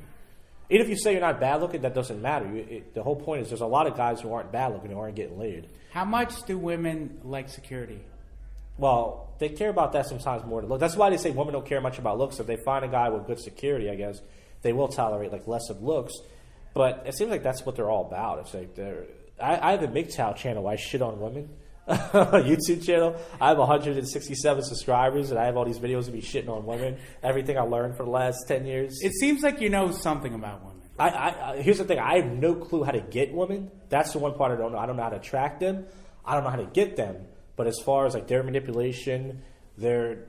Even if you say you're not bad looking, that doesn't matter. The whole point is there's a lot of guys who aren't bad looking who aren't getting laid. How much do women like security? Well, they care about that sometimes more than looks. That's why they say women don't care much about looks. If they find a guy with good security, I guess, they will tolerate like less of looks. But it seems like that's what they're all about. It's like I have a MGTOW channel where I shit on women. A YouTube channel. I have 167 subscribers, and I have all these videos of me shitting on women. Everything I learned for the last 10 years. It seems like you know something about women. Here's the thing. I have no clue how to get women. That's the one part I don't know. I don't know how to attract them. I don't know how to get them. But as far as like their manipulation, their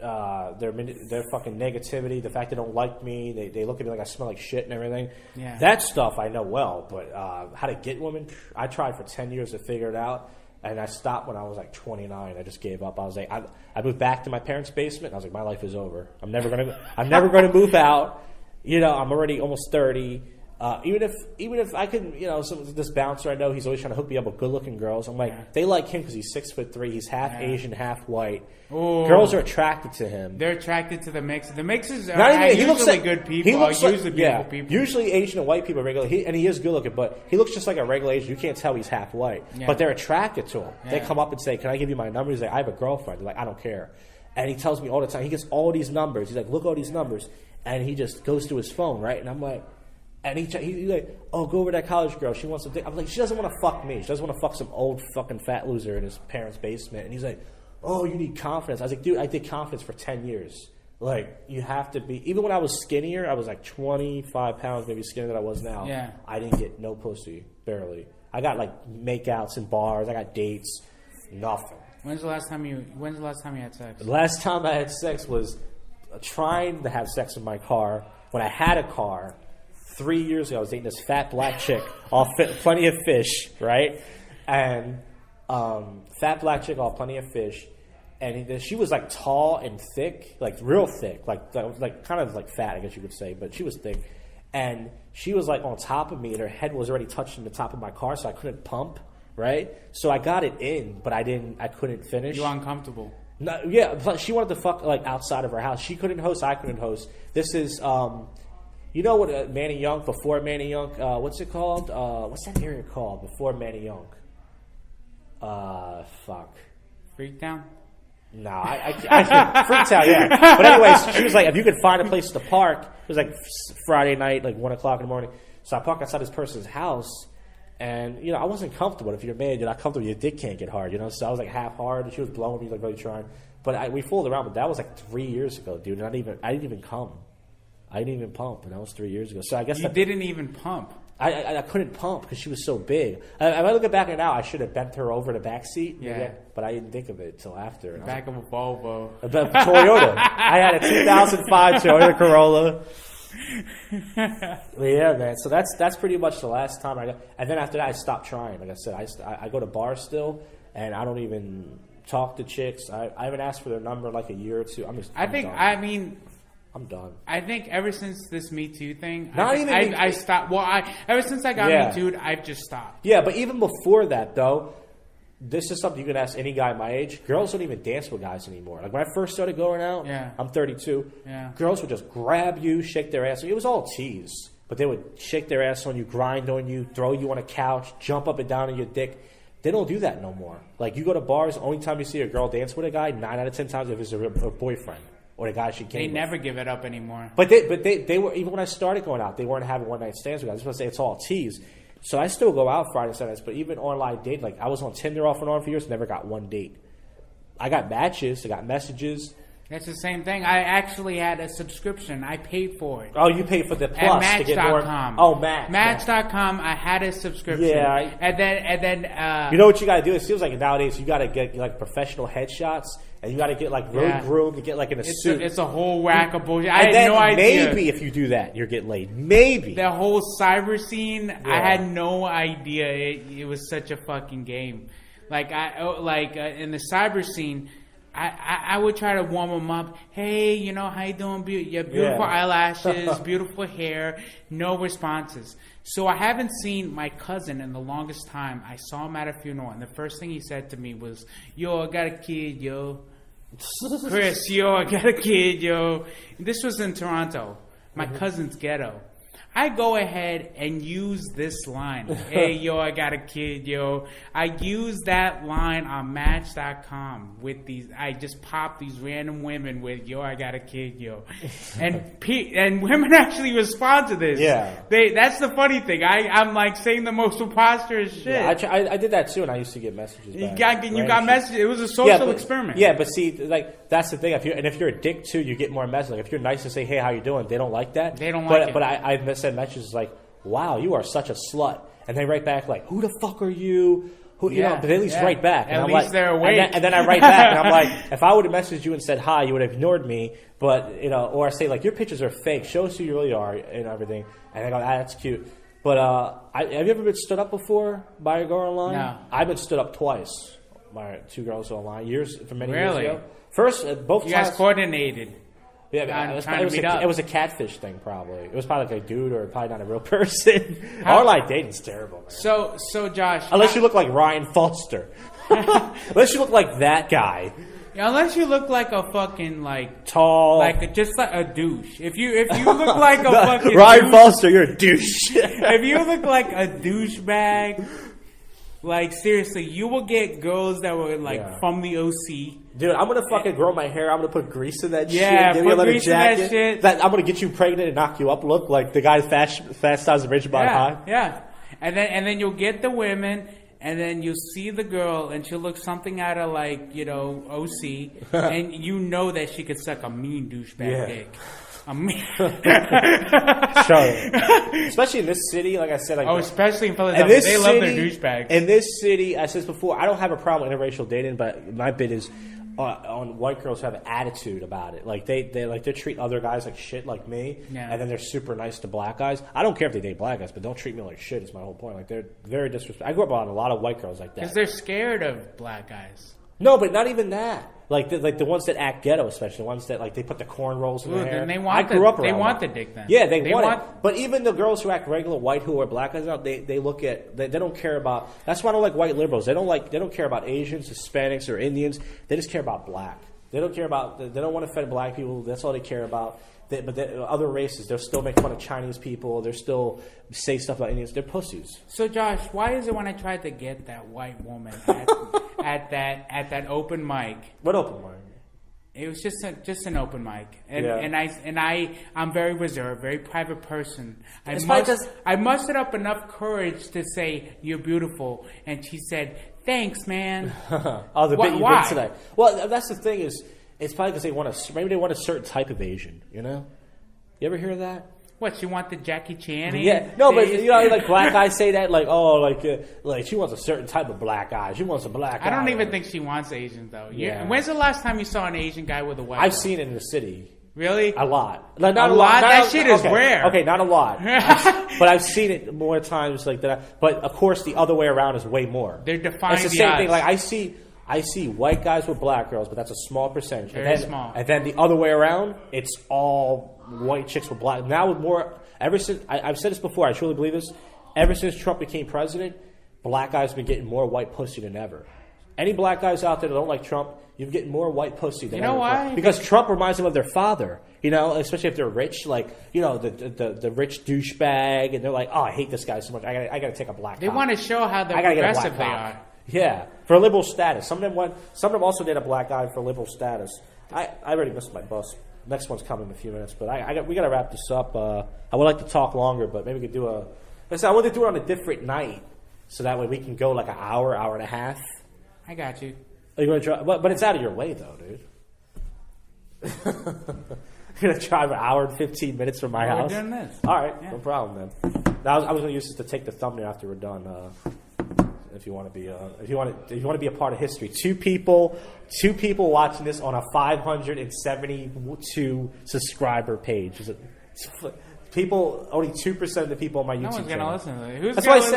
fucking negativity, the fact they don't like me, they look at me like I smell like shit and everything. Yeah. That stuff I know well. But how to get women, I tried for 10 years to figure it out. And I stopped when I was like 29. I just gave up. I was like, I moved back to my parents' basement. And I was like, my life is over. I'm never gonna move out. You know, I'm already almost 30. Even if I can, you know, this bouncer I know, he's always trying to hook me up with good-looking girls. I'm like, they like him because he's 6'3". He's half Asian, half white. Ooh. Girls are attracted to him. They're attracted to the mix. The mixes are usually good people. Usually beautiful people. Usually Asian and white people are regular. And he is good-looking, but he looks just like a regular Asian. You can't tell he's half white. Yeah. But they're attracted to him. Yeah. They come up and say, can I give you my number? He's like, I have a girlfriend. They're like, I don't care. And he tells me all the time. He gets all these numbers. He's like, look at all these numbers. And he just goes to his phone, right? And I'm like, And he like, oh, go over to that college girl. She wants something. I'm like, she doesn't want to fuck me. She doesn't want to fuck some old fucking fat loser in his parents' basement. And he's like, oh, you need confidence. I was like, dude, I did confidence for 10 years. Like, you have to be. Even when I was skinnier, I was like 25 pounds, maybe skinnier than I was now. Yeah. I didn't get no pussy, barely. I got like makeouts in bars. I got dates, nothing. When's the last time you had sex? The last time I had sex was trying to have sex in my car when I had a car. 3 years ago, I was dating this fat black chick, plenty of fish, right? And fat black chick, all plenty of fish. And she was like tall and thick, like real thick, like kind of like fat, I guess you could say, but she was thick. And she was like on top of me, and her head was already touching the top of my car, so I couldn't pump, right? So I got it in, but I couldn't finish. You were uncomfortable. No, yeah, but she wanted to fuck like outside of her house. She couldn't host, I couldn't host. This is you know what Manny Young, before Manny Young, what's it called? What's that area called before Manny Young? Fuck. Freaktown? No, I Freaktown, yeah. But anyways, she was like, if you could find a place to park, it was like Friday night, like 1 o'clock in the morning. So I parked outside this person's house, and, you know, I wasn't comfortable. If you're married, you're not comfortable, your dick can't get hard, you know? So I was like half hard, and she was blowing me, like really trying. But we fooled around, but that was like 3 years ago, dude, and I didn't even come. I didn't even pump, and that was 3 years ago. So I guess you didn't even pump. I couldn't pump because she was so big. If I look back at it now, I should have bent her over the back seat. Yeah. But I didn't think of it until after. Back of a Volvo. A Toyota. I had a 2005 Toyota Corolla. Yeah, man. So that's pretty much the last time I got. And then after that, I stopped trying. Like I said, I go to bars still, and I don't even talk to chicks. I haven't asked for their number in like a year or two. I'm done. I think ever since this Me Too thing, I stopped. Well, ever since I got Me Too'd, I've just stopped. Yeah, but even before that, though, this is something you can ask any guy my age. Girls don't even dance with guys anymore. Like when I first started going out, I'm 32. Yeah. Girls would just grab you, shake their ass. It was all tease, but they would shake their ass on you, grind on you, throw you on a couch, jump up and down on your dick. They don't do that no more. Like you go to bars, the only time you see a girl dance with a guy, 9 out of 10 times if it's her boyfriend. Or the guy she came with. They never give it up anymore. But they were, even when I started going out, they weren't having one night stands with guys. I was going to say it's all tease. So I still go out Friday and Saturdays, but even online dating, like I was on Tinder off and on for years, never got one date. I got matches, I got messages. That's the same thing. I actually had a subscription. I paid for it. Oh, you paid for the plus at to get more. Match.com. Oh, Match. Match.com. I had a subscription. Yeah. And then. You know what you got to do? It feels like nowadays you got to get like professional headshots, and you got to get like road groomed to get like in a suit. It's a whole whack of bullshit. I had no idea. Maybe if you do that, you'll get laid. Maybe. The whole cyber scene. Yeah. I had no idea it was such a fucking game. Like in the cyber scene. I would try to warm them up. Hey, you know, how you doing? You have beautiful eyelashes, beautiful hair. No responses. So I haven't seen my cousin in the longest time. I saw him at a funeral, and the first thing he said to me was, yo, I got a kid, yo. Chris, yo, I got a kid, yo. This was in Toronto. My cousin's ghetto. I go ahead and use this line. Hey, yo, I got a kid, yo. I use that line on Match.com with these. I just pop these random women with, yo, I got a kid, yo. And women actually respond to this. Yeah. That's the funny thing. I'm like saying the most preposterous shit. Yeah, I did that too, and I used to get messages back. You got messages. It was a social experiment. Yeah, but see, like, that's the thing. If you're a dick too, you get more messages. Like, if you're nice and say, hey, how you doing? They don't like that. They don't like it. But I send messages like, wow, you are such a slut. And they write back like, who the fuck are you? Who, you know, but they at least write back. At least they're awake. And then I write back, and I'm like, if I would have messaged you and said hi, you would have ignored me. But, you know, or I say, like, your pictures are fake. Show us who you really are and everything. And they go, that's cute. But have you ever been stood up before by a girl online? No. I've been stood up twice by 2 girls online, many years Really? ago. First, both times. You guys coordinated. Yeah, it was a catfish thing, probably. It was probably like a dude or probably not a real person. Online dating's terrible, man. So Josh... Unless you look like Ryan Foster. Unless you look like that guy. Unless you look like a fucking, like... Tall. Just like a douche. If you look like a fucking Ryan douche, Foster, you're a douche. if you look like a douchebag... Like, seriously, you will get girls that were, like, from the OC. Dude, I'm going to fucking grow my hair. I'm going to put grease in that shit. Yeah, put grease in that shit. I'm going to get you pregnant and knock you up. Look like the guy Fast Times at Ridgemont High. Yeah. And then you'll get the women, and then you'll see the girl, and she'll look something out of, like, you know, OC. And you know that she could suck a mean douchebag dick. Especially in this city, like I said. Especially in Philadelphia, they love their douchebags. In this city, I said before, I don't have a problem with interracial dating, but my bit is on white girls who have an attitude about it. Like they treat other guys like shit, like me, and then they're super nice to black guys. I don't care if they date black guys, but don't treat me like shit. Is my whole point. Like they're very disrespectful. I grew up on a lot of white girls like that because they're scared of black guys. No, but not even that. Like the ones that act ghetto, especially the ones that like they put the cornrows in their hair. They want I grew up around they want that. the dick then. Yeah, they want it. But even the girls who act regular white who are black guys out, they look at they don't care about. That's why I don't like white liberals. They don't care about Asians, Hispanics, or Indians. They just care about black. They don't care about. They don't want to offend black people. That's all they care about. But other races, they'll still make fun of Chinese people. They'll still say stuff about Indians. They're pussies. So, Josh, why is it when I tried to get that white woman at that open mic? What open mic? It was just an open mic, and I'm very reserved, very private person. I mustered up enough courage to say you're beautiful, and she said, "Thanks, man." The bit you did today. Well, that's the thing is. It's probably because maybe they want a certain type of Asian, you know? You ever hear of that? What, she want the Jackie Chan? Yeah, no, but you know, like black guys say that, like she wants a certain type of black guy. She wants a black guy. I don't even think she wants Asians, though. Yeah. When's the last time you saw an Asian guy with a white? I've seen it in the city. Really? A lot. Like, not a lot? That shit is rare. Okay, not a lot. But I've seen it more times like that. But, of course, the other way around is way more. They're defying the It's the same odds. thing. Like, I see white guys with black girls, but that's a small percentage. Very small. And then the other way around, it's all white chicks with black. Now with more, ever since, I've said this before, I truly believe this, ever since Trump became president, black guys have been getting more white pussy than ever. Any black guys out there that don't like Trump, you're getting more white pussy than ever. You know why? Because Trump reminds them of their father, you know, especially if they're rich, like, you know, the rich douchebag, and they're like, oh, I hate this guy so much, I got to take a black They cop. want to show how progressive they are. Yeah, for liberal status. Some of them also did a black guy for liberal status. I already missed my bus. Next one's coming in a few minutes, but we got to wrap this up. I would like to talk longer, but maybe we could do I want to do it on a different night, so that way we can go like an hour and a half. I got you. Are you gonna drive? But it's out of your way, though, dude. You're gonna drive an hour and 15 minutes from my house. We're doing this. All right, no problem, man. Now, I was gonna use this to take the thumbnail after we're done. If you want to be a part of history, two people watching this on a 572 subscriber page. People, only 2% of the people on my YouTube channel. No one's gonna listen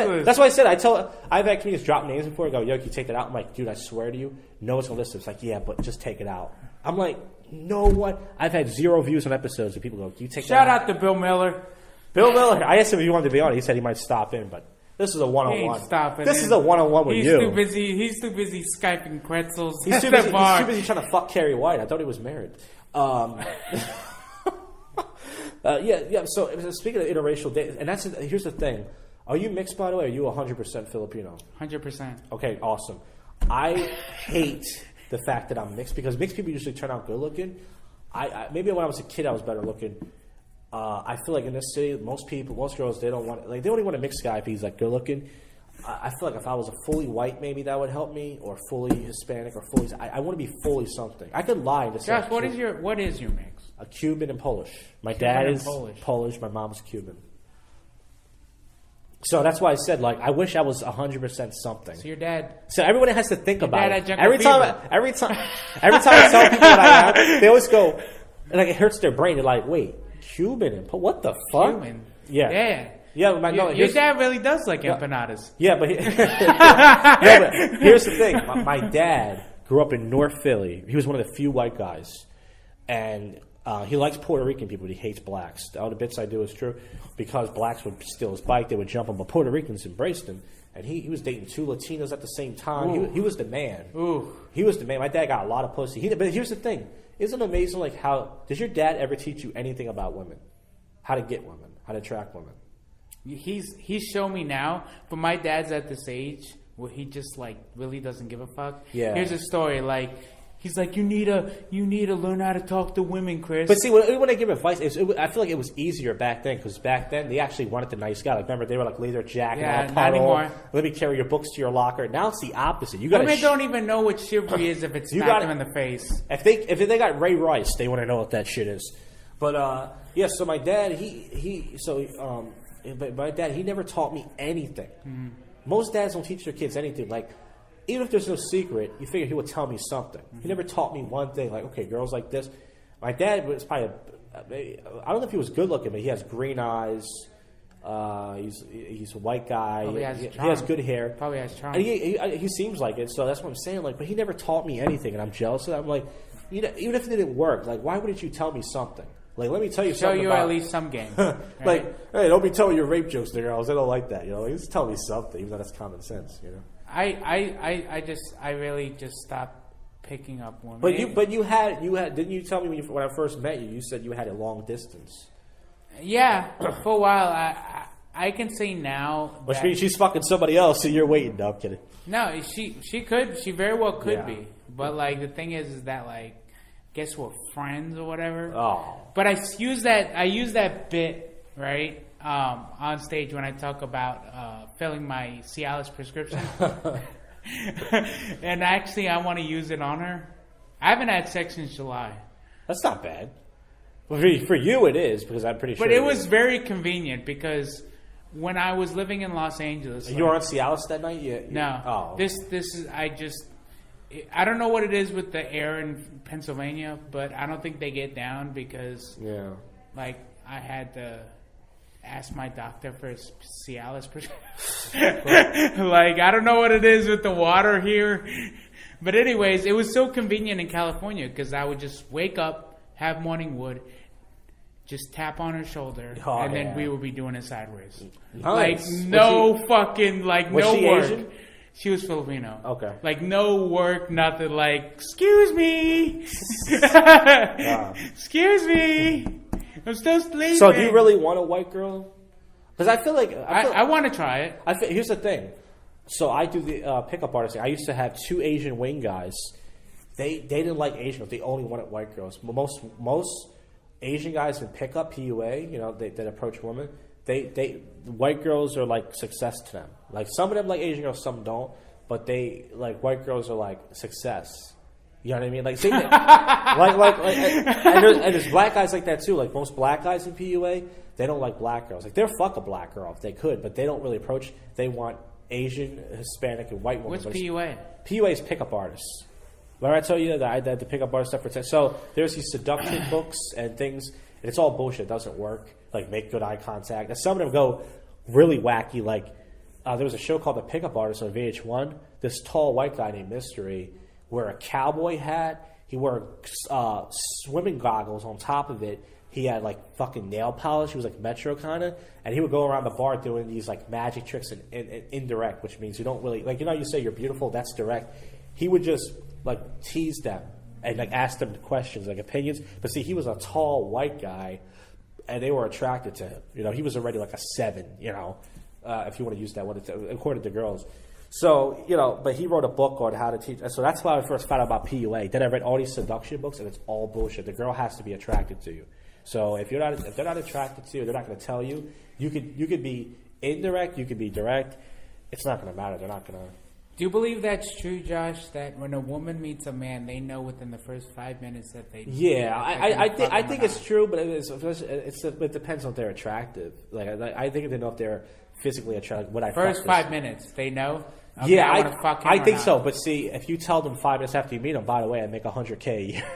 to it. That's why I said I've had comedians drop names before and go, yo, can you take that out? I'm like, dude, I swear to you, no one's gonna listen. It's like, yeah, but just take it out. I'm like, no one. I've had 0 views on episodes and people go, can you take that out? Shout out to Bill Miller. Bill Miller. I asked him if he wanted to be on. He said he might stop in, but this is a one-on-one. This is a one-on-one with you. He's too busy Skyping pretzels. He's too busy trying to fuck Carrie White. I thought he was married. Yeah. So speaking of interracial dating, and here's the thing: are you mixed, by the way? Or are you 100% Filipino? 100%. Okay, awesome. I hate the fact that I'm mixed because mixed people usually turn out good looking. Maybe when I was a kid I was better looking. I feel like in this city, most girls, they don't even want a mixed guy if he's like good looking. I feel like if I was a fully white, maybe that would help me, or fully Hispanic, or fully. I want to be fully something. I could lie and just say. Josh, what is your mix? A Cuban and Polish. My dad is Polish. My mom's Cuban. So that's why I said, like, I wish I was 100% something. So your dad. So everyone has to think about it. Every time I tell people what I am, they always go, and like it hurts their brain. They're like, wait. Cuban and what the fuck? Cuban. Yeah. Your dad really does like empanadas. Yeah, but here's the thing. My dad grew up in North Philly. He was one of the few white guys, and he likes Puerto Rican people, but he hates blacks. All the bits I do is true because blacks would steal his bike, they would jump him, but Puerto Ricans embraced him. And he was dating 2 Latinas at the same time. He was the man. Ooh. He was the man. My dad got a lot of pussy. But here's the thing. Isn't it amazing, like, how... Does your dad ever teach you anything about women? How to get women? How to attract women? He's shown me now, but my dad's at this age where he just like really doesn't give a fuck. Yeah. Here's a story like. He's like, you need to learn how to talk to women, Chris. But see, when they give advice, I feel like it was easier back then because back then they actually wanted the nice guy. Like, remember, they were like leather jacket, not anymore. Let me carry your books to your locker. Now it's the opposite. You got. Women don't even know what chivalry is if it's smack them in the face. If they got Ray Rice, they want to know what that shit is. But yeah, so my dad, but my dad, he never taught me anything. Mm-hmm. Most dads don't teach their kids anything. Like, even if there's no secret, you figure he would tell me something. Mm-hmm. He never taught me one thing. Like, okay, girls like this. My dad was probably, I don't know if he was good looking, but he has green eyes. He's a white guy. He has good hair. Probably has charm. And he seems like it. So that's what I'm saying. Like, but he never taught me anything, and I'm jealous of that. I'm like, you know, even if it didn't work, like, why wouldn't you tell me something? Like, let me tell you something. Show you at least some game. Right? Like, hey, don't be telling your rape jokes to girls. They don't like that. You know, like, just tell me something, even though that's common sense. You know. I really just stopped picking up women. But you had didn't you tell me when I first met you? You said you had a long distance. Yeah, for a while. I can say now. Which means she's fucking somebody else, so you're waiting. No, I'm kidding. No, she very well could be. But like the thing is that like, guess we're friends or whatever. Oh. But I use that bit right on stage when I talk about filling my Cialis prescription. And actually, I want to use it on her. I haven't had sex since July. That's not bad. Well, for you, it is because I'm pretty sure. But it was very convenient because when I was living in Los Angeles, you were on Cialis that night. No. Oh. This is I don't know what it is with the air in Pennsylvania, but I don't think they get down because like I had to ask my doctor for Cialis prescription. Like I don't know what it is with the water here, but anyways, it was so convenient in California because I would just wake up, have morning wood, just tap on her shoulder, and then we would be doing it sideways. Nice. Like no fucking like was no she work. Asian? She was Filipino. Okay. Like, no work, nothing. Like, excuse me. Excuse me. I'm still sleeping. So, do you really want a white girl? Because I feel like... I want to try it. Here's the thing. So, I do the pickup artist thing. I used to have 2 Asian wing guys. They didn't like Asian girls. They only wanted white girls. Most Asian guys in pickup, PUA, you know, that approach women... white girls are like success to them. Like some of them like Asian girls, some don't. But they like white girls are like success. You know what I mean? Like, and there's black guys like that too. Like most black guys in PUA, they don't like black girls. Like they'll fuck a black girl if they could, but they don't really approach. They want Asian, Hispanic, and white women. What's PUA? PUA is pickup artists. Remember I told you that I did the pickup artist stuff for so there's these seduction books and things, and it's all bullshit. It doesn't work. Like make good eye contact. And some of them go really wacky. Like there was a show called The Pickup Artist on VH1. This tall white guy named Mystery wore a cowboy hat. He wore swimming goggles on top of it. He had like fucking nail polish. He was like Metro kind of, and he would go around the bar doing these like magic tricks and indirect, which means you don't really like. You know, you say you're beautiful. That's direct. He would just like tease them and like ask them questions, like opinions. But see, he was a tall white guy. And they were attracted to him. You know, he was already like a 7, you know, if you want to use that one, according to girls. So, you know, but he wrote a book on how to teach. So that's why I first found out about PUA. Then I read all these seduction books, and it's all bullshit. The girl has to be attracted to you. So if they're not attracted to you, they're not going to tell you. You could be indirect, you could be direct. It's not going to matter. They're not going to. Do you believe that's true, Josh? That when a woman meets a man, they know within the first 5 minutes that they. Yeah, I think it's true, but it depends on if they're attractive. Like I think they know if they're physically attractive. When I first 5 minutes, they know. Okay, yeah, I think so. But see, if you tell them 5 minutes after you meet them, by the way, I make $100K a year.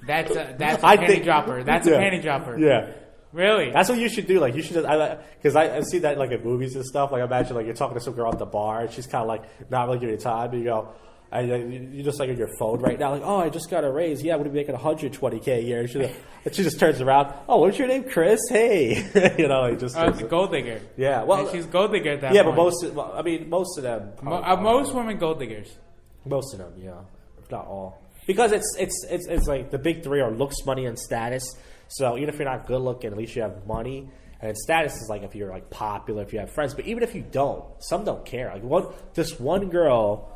That's a panty dropper. That's a panty dropper. Yeah. Really? That's what you should do. Like you should just, because I see that like in movies and stuff. Like imagine like you're talking to some girl at the bar and she's kind of like not really giving you time. And you go, you just like on your phone right now, like, oh, I just got a raise. Yeah, I'm gonna be making $120K a year. And she just turns around. Oh, what's your name, Chris? Hey, you know, like just. Oh, it's a gold digger. Yeah, well, and she's gold digger at that point. But most of them. Most women gold diggers. Most of them, yeah, if not all, because it's like the big 3 are looks, money, and status. So even if you're not good looking, at least you have money. And then status is like if you're like popular, if you have friends. But even if you don't, some don't care. Like this one girl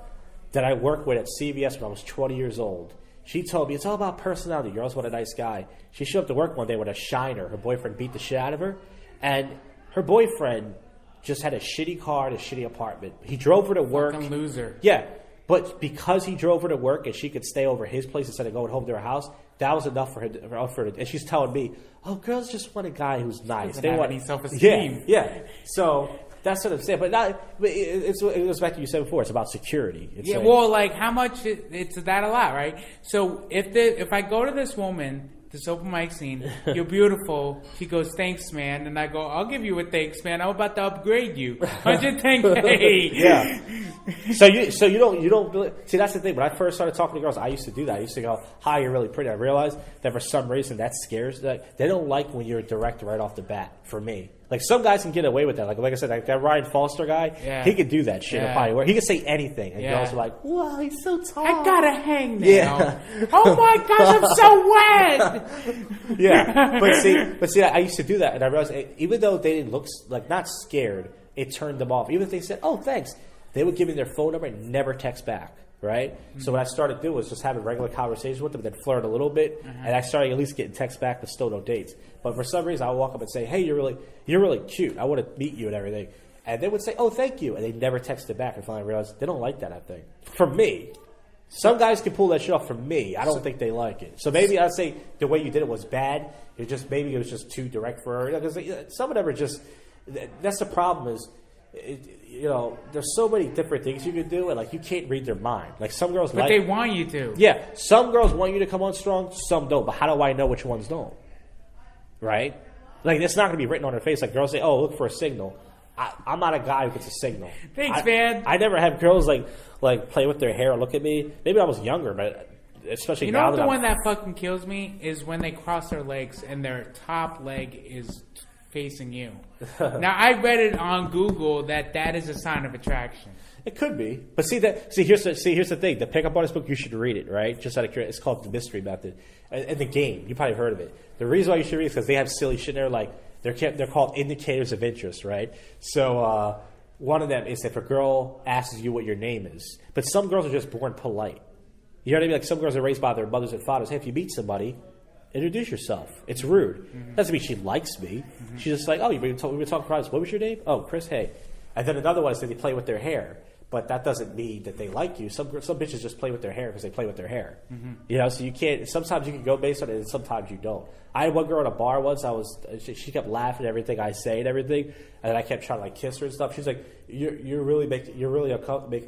that I worked with at CVS when I was 20 years old, she told me it's all about personality. Girls want a nice guy. She showed up to work one day with a shiner. Her boyfriend beat the shit out of her. And her boyfriend just had a shitty car and a shitty apartment. He drove her to work. Fucking loser. Yeah. But because he drove her to work and she could stay over his place instead of going home to her house, that was enough for her. And she's telling me, "Oh, girls just want a guy who's nice. They want any self-esteem." Yeah. So that's what I'm saying. But it goes back to what you said before. It's about security. It's like how much? It's that a lot, right? So if I go to this woman, this open mic scene, you're beautiful. She goes, "Thanks, man," and I go, "I'll give you a thanks, man. I'm about to upgrade you, 110K." Yeah. So you don't really, see, that's the thing. When I first started talking to girls, I used to do that. I used to go, "Hi, you're really pretty." I realized that for some reason that scares. Like, they don't like when you're direct right off the bat. For me, like some guys can get away with that. Like I said, like that Ryan Foster guy, he could do that shit. Yeah. He could say anything, and girls are like, "Wow, he's so tall. I gotta hang now." Yeah. Oh my gosh, I'm so wet. Yeah, but see, I used to do that, and I realized even though they didn't look like not scared, it turned them off. Even if they said, "Oh, thanks," they would give me their phone number and never text back. Right? Mm-hmm. So what I started doing was just having regular conversations with them, then flirt a little bit, and I started at least getting texts back, but still no dates. But for some reason, I would walk up and say, "Hey, you're really cute. I want to meet you and everything." And they would say, "Oh, thank you," and they never texted back. And finally, I realized they don't like that. I think for me, some guys can pull that shit off. For me, I don't think they like it. So maybe I'd say the way you did it was bad. Maybe it was just too direct for her. Because some of them are just. That's the problem is. There's so many different things you can do, and like you can't read their mind. Like some girls, but they want you to. Yeah, some girls want you to come on strong, some don't. But how do I know which ones don't? Right? Like it's not going to be written on her face. Like girls say, "Oh, look for a signal." I'm not a guy who gets a signal. Thanks, man. I never have girls like play with their hair or look at me. Maybe I was younger, but especially now. The one that fucking kills me is when they cross their legs and their top leg is facing you. Now I read it on Google that is a sign of attraction. It could be, but here's the thing. The pickup artist book, you should read it, right? Just out of curiosity, it's called The Mystery Method. And the game, you probably heard of it. The reason why you should read it is because they have silly shit in there, like they're called indicators of interest, right? So one of them is if a girl asks you what your name is, but some girls are just born polite. You know what I mean? Like some girls are raised by their mothers and fathers. Hey, if you meet somebody, introduce yourself. It's rude. Mm-hmm. Doesn't mean she likes me. Mm-hmm. She's just like, "Oh, we were talking about what was your name? Oh, Chris. Hey." And then another one is that they play with their hair, but that doesn't mean that they like you. Some bitches just play with their hair because they play with their hair. Mm-hmm. So you can't. Sometimes you can go based on it, and sometimes you don't. I had one girl at a bar once. She kept laughing at everything I say and everything, and then I kept trying to kiss her and stuff. She's like, "You're really making me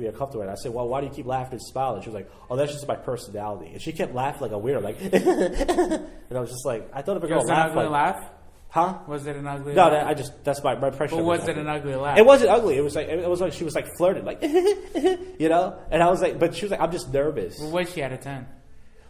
uncomfortable." And I said, "Well, why do you keep laughing and smiling?" She was like, "Oh, that's just my personality." And she kept laughing like a weirdo, like, and I was just like, I thought if a girl laughed, laugh. Huh? Was it an ugly laugh? No, that's my impression. But was it an ugly laugh? It wasn't ugly. It was like she was like flirting, like, And I was like, but she was like, "I'm just nervous." Well, was she out of 10?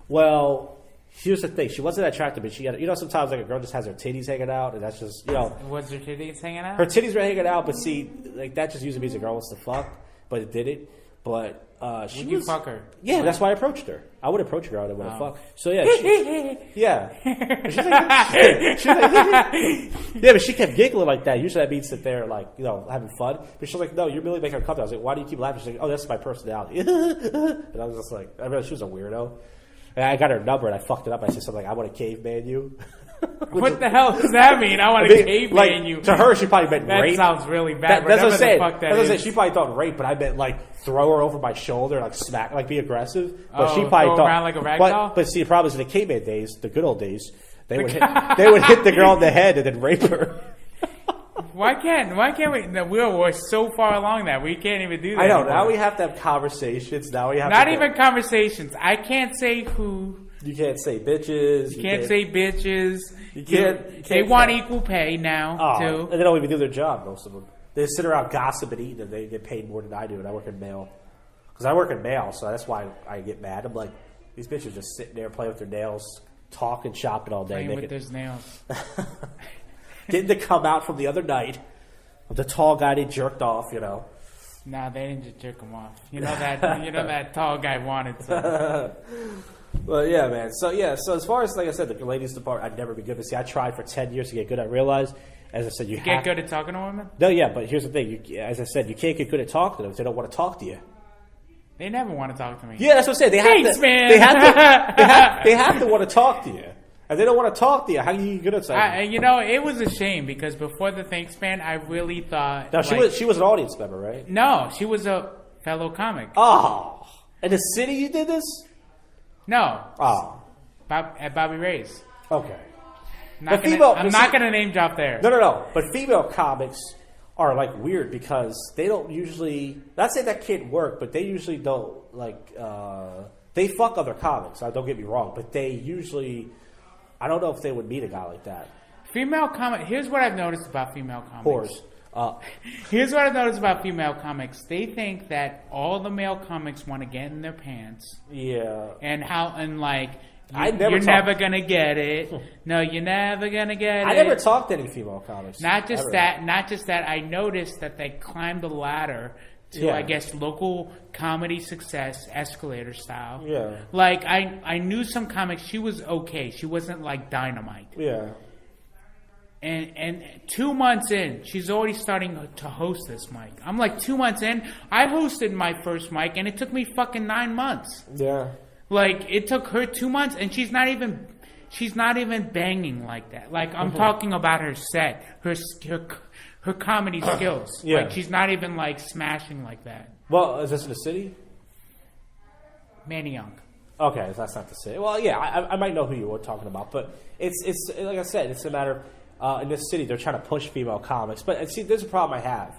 Well, here's the thing. She wasn't attractive, but she had, sometimes like a girl just has her titties hanging out, and that's just, Was her titties hanging out? Her titties were hanging out, but see, like that just usually means a girl wants to fuck, but it didn't. But would you fuck her? Yeah, that's why I approached her. I would approach a girl that would fuck. So yeah, yeah, but she kept giggling like that. Usually that means that they're like, having fun. But she's like, "No, you're really making her comfortable." I was like, "Why do you keep laughing?" She's like, "Oh, that's my personality." And I was just like, I realized she was a weirdo. And I got her number and I fucked it up. I said something like, "I want to caveman you." What the hell does that mean? I want to caveman you. To her, she probably meant rape. That sounds really bad. That's what I'm saying. She probably thought rape, but I meant like throw her over my shoulder, like smack, like be aggressive. But she probably thought around like a ragdoll. But see, the problem is in the caveman days, the good old days, they would hit the girl in the head and then rape her. Why can't we? No, we're so far along that we can't even do that. I know. Anymore. Now we have to have conversations. Now we have not even conversations. I can't say who. You can't say bitches. You can't say bitches. You can't. They want equal pay now too. And they don't even do their job. Most of them. They sit around gossip and eat, and they get paid more than I do. And I work in mail because I work in mail, so that's why I get mad. I'm like, these bitches just sitting there playing with their nails, talking, shopping all day, playing with their nails. Getting to come out from the other night with the tall guy they jerked off, Nah, they didn't just jerk him off. That tall guy wanted to. Well, yeah, man. So as far as, like I said, the ladies department, I'd never be good. But see, I tried for 10 years to get good. I realized As I said, you get good at talking to women. No, yeah, but here's the thing. As I said, you can't get good at talking to them if they don't want to talk to you. They never want to talk to me. Yeah, that's what I'm saying. Thanks, man. They have to want to talk to you. And they don't want to talk to you. How are you going to say? It was a shame because before the Thanks Man, I really thought. Now, she was an audience member, right? No, she was a fellow comic. Oh. In the city you did this? No. Oh. At Bobby Ray's. Okay. I'm not going to name drop there. No. But female comics are like weird because they don't usually. Not saying that can't work, but they usually don't like. They fuck other comics. Don't get me wrong, but they usually. I don't know if they would meet a guy like that. Female comic. Here's what I've noticed about female comics. Whores. Here's what I've noticed about female comics. They think that all the male comics want to get in their pants. Yeah. You're never gonna get it. No, you're never gonna get it. I never talked to any female comics. Not just that. I noticed that they climbed the ladder to, I guess, local comedy success, escalator style. Yeah. Like, I knew some comics, she was okay. She wasn't like dynamite. Yeah. And 2 months in, she's already starting to host this mic. I'm like 2 months in. I hosted my first mic, and it took me fucking 9 months. Yeah. Like, it took her 2 months, and she's not even banging like that. Like, I'm talking about her set, her comedy skills. Yeah. Like, she's not even like smashing like that. Well, is this in the city? Manayunk. Okay, that's not the city. Well, yeah, I might know who you were talking about, but it's like I said, it's a matter of in this city they're trying to push female comics. But see, there's a problem I have.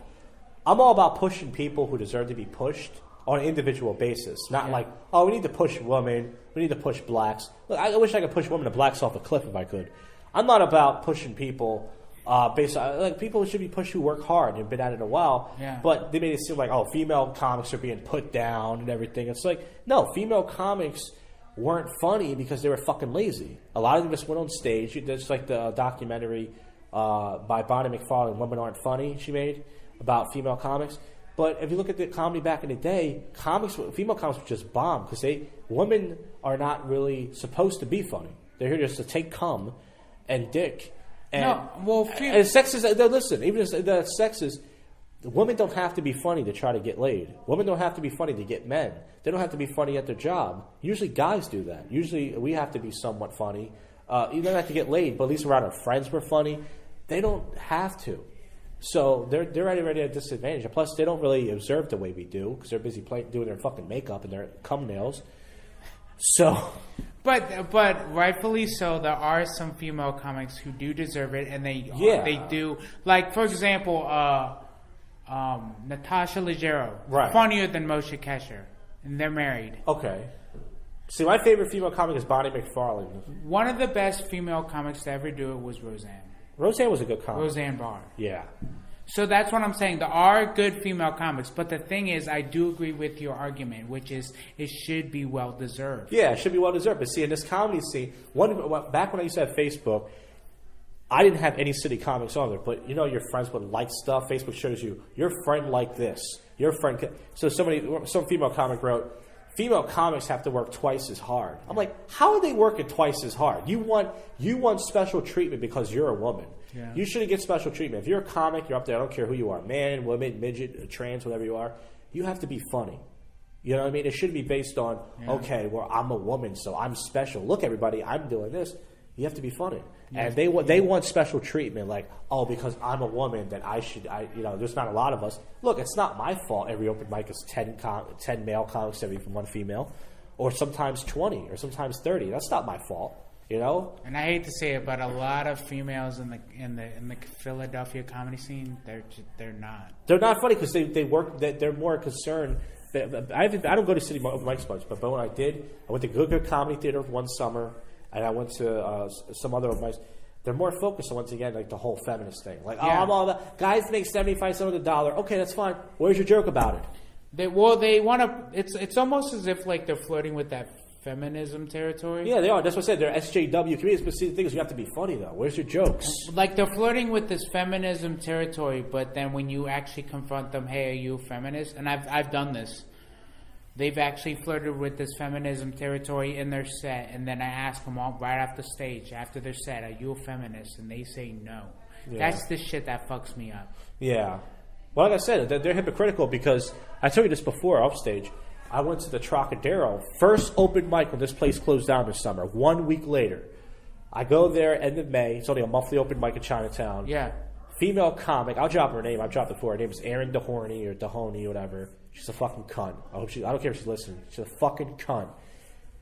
I'm all about pushing people who deserve to be pushed on an individual basis, not like, oh, we need to push women, we need to push blacks. Look, I wish I could push women and blacks off a cliff if I could. I'm not about pushing people based on, like, people should be pushed who work hard and have been at it a while. Yeah. But they made it seem like, oh, female comics are being put down and everything. It's like, no, female comics weren't funny because they were fucking lazy. A lot of them just went on stage. There's like the documentary by Bonnie McFarlane, Women Aren't Funny, she made about female comics. But if you look at the comedy back in the day, female comics were just bomb because women are not really supposed to be funny. They're here just to take cum and dick. And, and sex is, listen, even the sex is, women don't have to be funny to try to get laid. Women don't have to be funny to get men. They don't have to be funny at their job. Usually guys do that. Usually we have to be somewhat funny. You don't have to get laid, but at least around our friends we're funny. They don't have to. So they're already at a disadvantage. And plus, they don't really observe the way we do because they're busy doing their fucking makeup and their cum nails. So, but rightfully so, there are some female comics who do deserve it, and they do. Like, for example, Natasha Leggero, funnier than Moshe Kasher, and they're married. Okay. See, my favorite female comic is Bonnie McFarlane. One of the best female comics to ever do it was Roseanne. Roseanne was a good comic. Roseanne Barr. Yeah. So that's what I'm saying. There are good female comics, but the thing is, I do agree with your argument, which is it should be well deserved. Yeah, it should be well deserved. But see, in this comedy scene, back when I used to have Facebook, I didn't have any city comics on there. But you know, your friends would like stuff. Facebook shows you your friend liked this. Your friend. So some female comic wrote, female comics have to work twice as hard. I'm like, how are they working twice as hard? You want special treatment because you're a woman. Yeah. You shouldn't get special treatment. If you're a comic, you're up there. I don't care who you are, man, woman, midget, trans, whatever you are. You have to be funny. You know what I mean? It shouldn't be based on, okay, well, I'm a woman, so I'm special. Look, everybody, I'm doing this. You have to be funny. Yeah. And they want special treatment, like, oh, because I'm a woman, that there's not a lot of us. Look, it's not my fault every open mic is 10 male comics every one female, or sometimes 20, or sometimes 30. That's not my fault, you know? And I hate to say it, but a lot of females in the Philadelphia comedy scene, they're not. They're not funny because they work. They're more concerned. I don't go to city open mics much, but when I did, I went to Good Comedy Theater one summer. And I went to some other advice. They're more focused on, once again, like the whole feminist thing. Like, I'm all about guys make 75 cents on the dollar. Okay, that's fine. Where's your joke about it? They want to. It's almost as if like they're flirting with that feminism territory. Yeah, they are. That's what I said. They're SJW comedians. But see, the thing is, you have to be funny though. Where's your jokes? Like they're flirting with this feminism territory, but then when you actually confront them, hey, are you a feminist? And I've done this. They've actually flirted with this feminism territory in their set, and then I ask them all right off the stage, after their set, are you a feminist? And they say no. Yeah. That's the shit that fucks me up. Yeah. Well, like I said, they're hypocritical because I told you this before off stage. I went to the Trocadero, first open mic when this place closed down this summer. 1 week later, I go there end of May. It's only a monthly open mic in Chinatown. Yeah. Female comic. I'll drop her name. I've dropped it before. Her name is Erin DeHorny or Dehoney or whatever. She's a fucking cunt. I don't care if she's listening. She's a fucking cunt.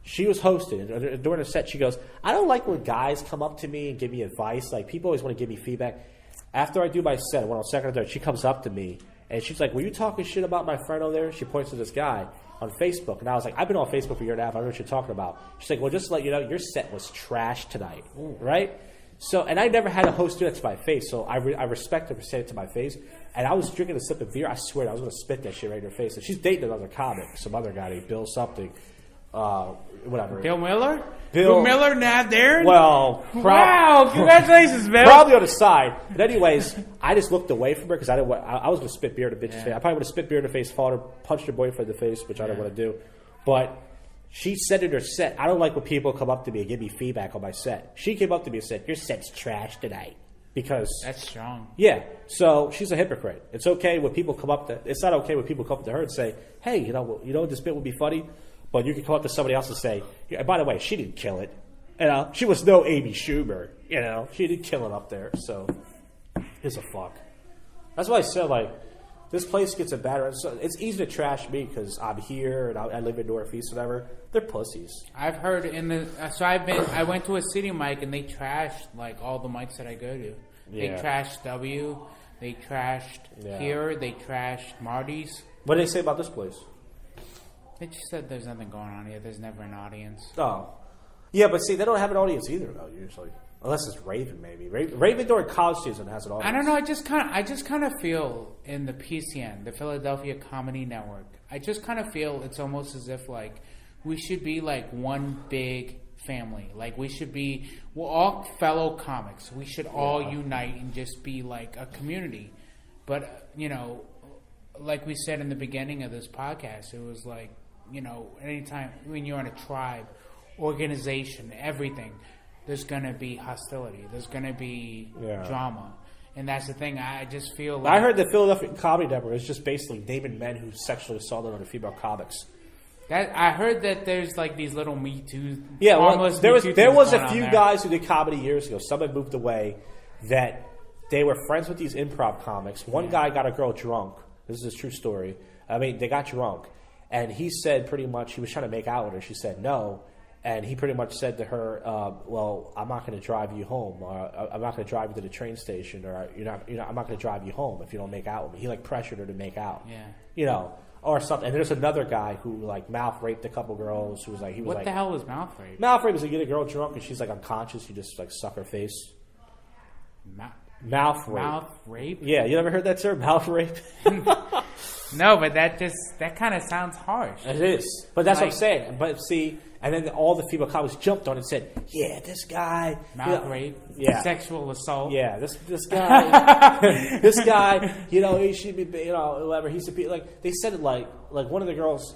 She was hosting. During the set, she goes, I don't like when guys come up to me and give me advice. Like, people always want to give me feedback. After I do my set, when I was second or third, she comes up to me, and she's like, were you talking shit about my friend over there? She points to this guy on Facebook. And I was like, I've been on Facebook for a year and a half. I don't know what you're talking about. She's like, well, just to let you know, your set was trash tonight. Ooh. Right? So, and I never had a host do that to my face, so I respect her for saying it to my face. And I was drinking a sip of beer. I swear I was going to spit that shit right in her face. And she's dating another comic, some other guy named Bill something. Whatever. Bill Miller? Bill Miller, Nav Darren? Well, wow, congratulations, Bill. Probably on the side. But anyways, I just looked away from her because I was going to spit beer in the bitch's face. I probably would have spit beer in her face, fought her, punched her boyfriend in the face, which I don't want to do. But she said in her set, I don't like when people come up to me and give me feedback on my set. She came up to me and said, your set's trash tonight. Because that's strong. Yeah. So she's a hypocrite. It's okay when people come up to, it's not okay when people come up to her and say, hey, you know this bit would be funny? But you can come up to somebody else and say, yeah, by the way, she didn't kill it. She was no Amy Schumer. She didn't kill it up there. So, it's a fuck. That's why I said, like, this place gets a bad rep. It's easy to trash me because I'm here and I live in Northeast, whatever. They're pussies. I've heard I went to a city mic and they trashed, like, all the mics that I go to. Yeah. They trashed W. They trashed here. They trashed Marty's. What did they say about this place? They just said there's nothing going on here. There's never an audience. Oh. Yeah, but see, they don't have an audience either, though, usually. Unless it's Raven, maybe. Raven during college season has an audience. I don't know. I just kind of feel in the PCN, the Philadelphia Comedy Network, I just kind of feel it's almost as if, like, we should be, like, one big family. Like, we're all fellow comics. We should all unite and just be, like, a community. But, like we said in the beginning of this podcast, it was like, anytime when you're in a tribe, organization, everything, there's going to be hostility. There's going to be drama. And that's the thing. I just feel like... I heard the Philadelphia Comedy Network is just basically naming men who sexually assaulted other female comics. I heard that there's like these little Me Too... Yeah, well, there was a few guys who did comedy years ago. Some had moved away that they were friends with these improv comics. One guy got a girl drunk. This is a true story. I mean, they got drunk. And he said pretty much, he was trying to make out with her. She said no. And he pretty much said to her, well, I'm not going to drive you home. Or I'm not going to drive you to the train station. Or I'm not going to drive you home if you don't make out with me. He, like, pressured her to make out. Yeah. Or something. And there's another guy who, like, mouth raped a couple girls. Who was like, what the hell was mouth rape? Mouth rape is like you get a girl drunk and she's, like, unconscious. You just, like, suck her face. Mouth rape. Mouth rape? Yeah, you never heard that term? Mouth rape? No, but that kind of sounds harsh. It is. But that's what I'm saying. But see, and then all the female comics jumped on and said, yeah, this guy. Mouth rape. Yeah. Sexual assault. Yeah, this guy. This guy, he should be, whatever. He should be, like, they said it like one of the girls,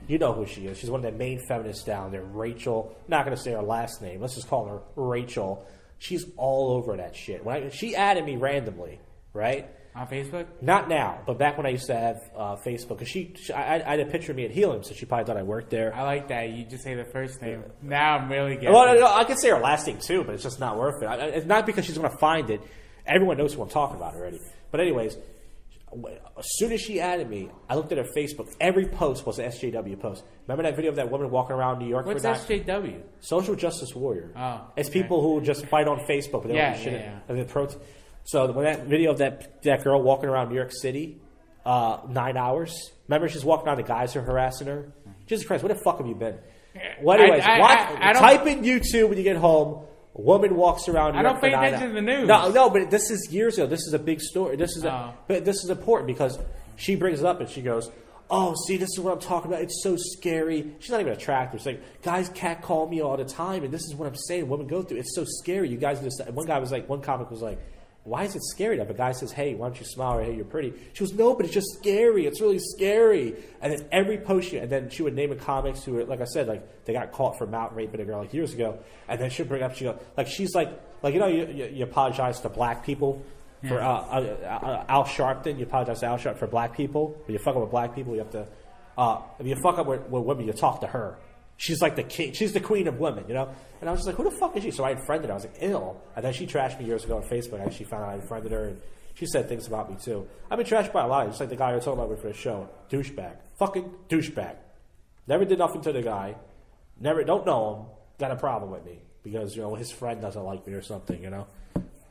you know who she is. She's one of the main feminists down there, Rachel. Not going to say her last name. Let's just call her Rachel. She's all over that shit. She added me randomly, right? On Facebook? Not now, but back when I used to have Facebook. Because I had a picture of me at Helium, so she probably thought I worked there. I like that. You just say the first name. Now I'm really getting Well, no, I could say her last name too, but it's just not worth it. It's not because she's going to find it. Everyone knows who I'm talking about already. But anyways, as soon as she added me, I looked at her Facebook. Every post was an SJW post. Remember that video of that woman walking around New York? What's SJW? Social Justice Warrior. Oh, it's people who just fight on Facebook. But they don't do shit. So when that video of that girl walking around New York City, 9 hours. Remember, she's walking around, the guys are harassing her. Jesus Christ, where the fuck have you been? Well, anyways, type in YouTube when you get home. A woman walks around. I don't pay attention to the news. No, but this is years ago. This is a big story. But this is important because she brings it up and she goes, "Oh, see, this is what I'm talking about. It's so scary." She's not even attractive. She's like, "Guys catcall me all the time, and this is what I'm saying. Women go through. It's so scary. You guys just." One comic was like, why is it scary? If a guy says, hey, why don't you smile? Or, hey, you're pretty. She goes, no, but it's just scary. It's really scary. And then every post, and then she would name a comics who, like I said, like they got caught for mountain raping a girl like years ago. And then she'd bring up, she's like, you know, you apologize to black people for Al Sharpton. You apologize to Al Sharpton for black people. When you fuck up with black people, you have to, if you fuck up with women, you talk to her. She's like the king. She's the queen of women, you know? And I was just like, who the fuck is she? So I unfriended her. I was like, ew. And then she trashed me years ago on Facebook. I actually found out I unfriended her, and she said things about me, too. I've been trashed by a lot. Just like the guy I was talking about for the show. Douchebag. Fucking douchebag. Never did nothing to the guy. Don't know him. Got a problem with me. Because, you know, his friend doesn't like me or something, you know?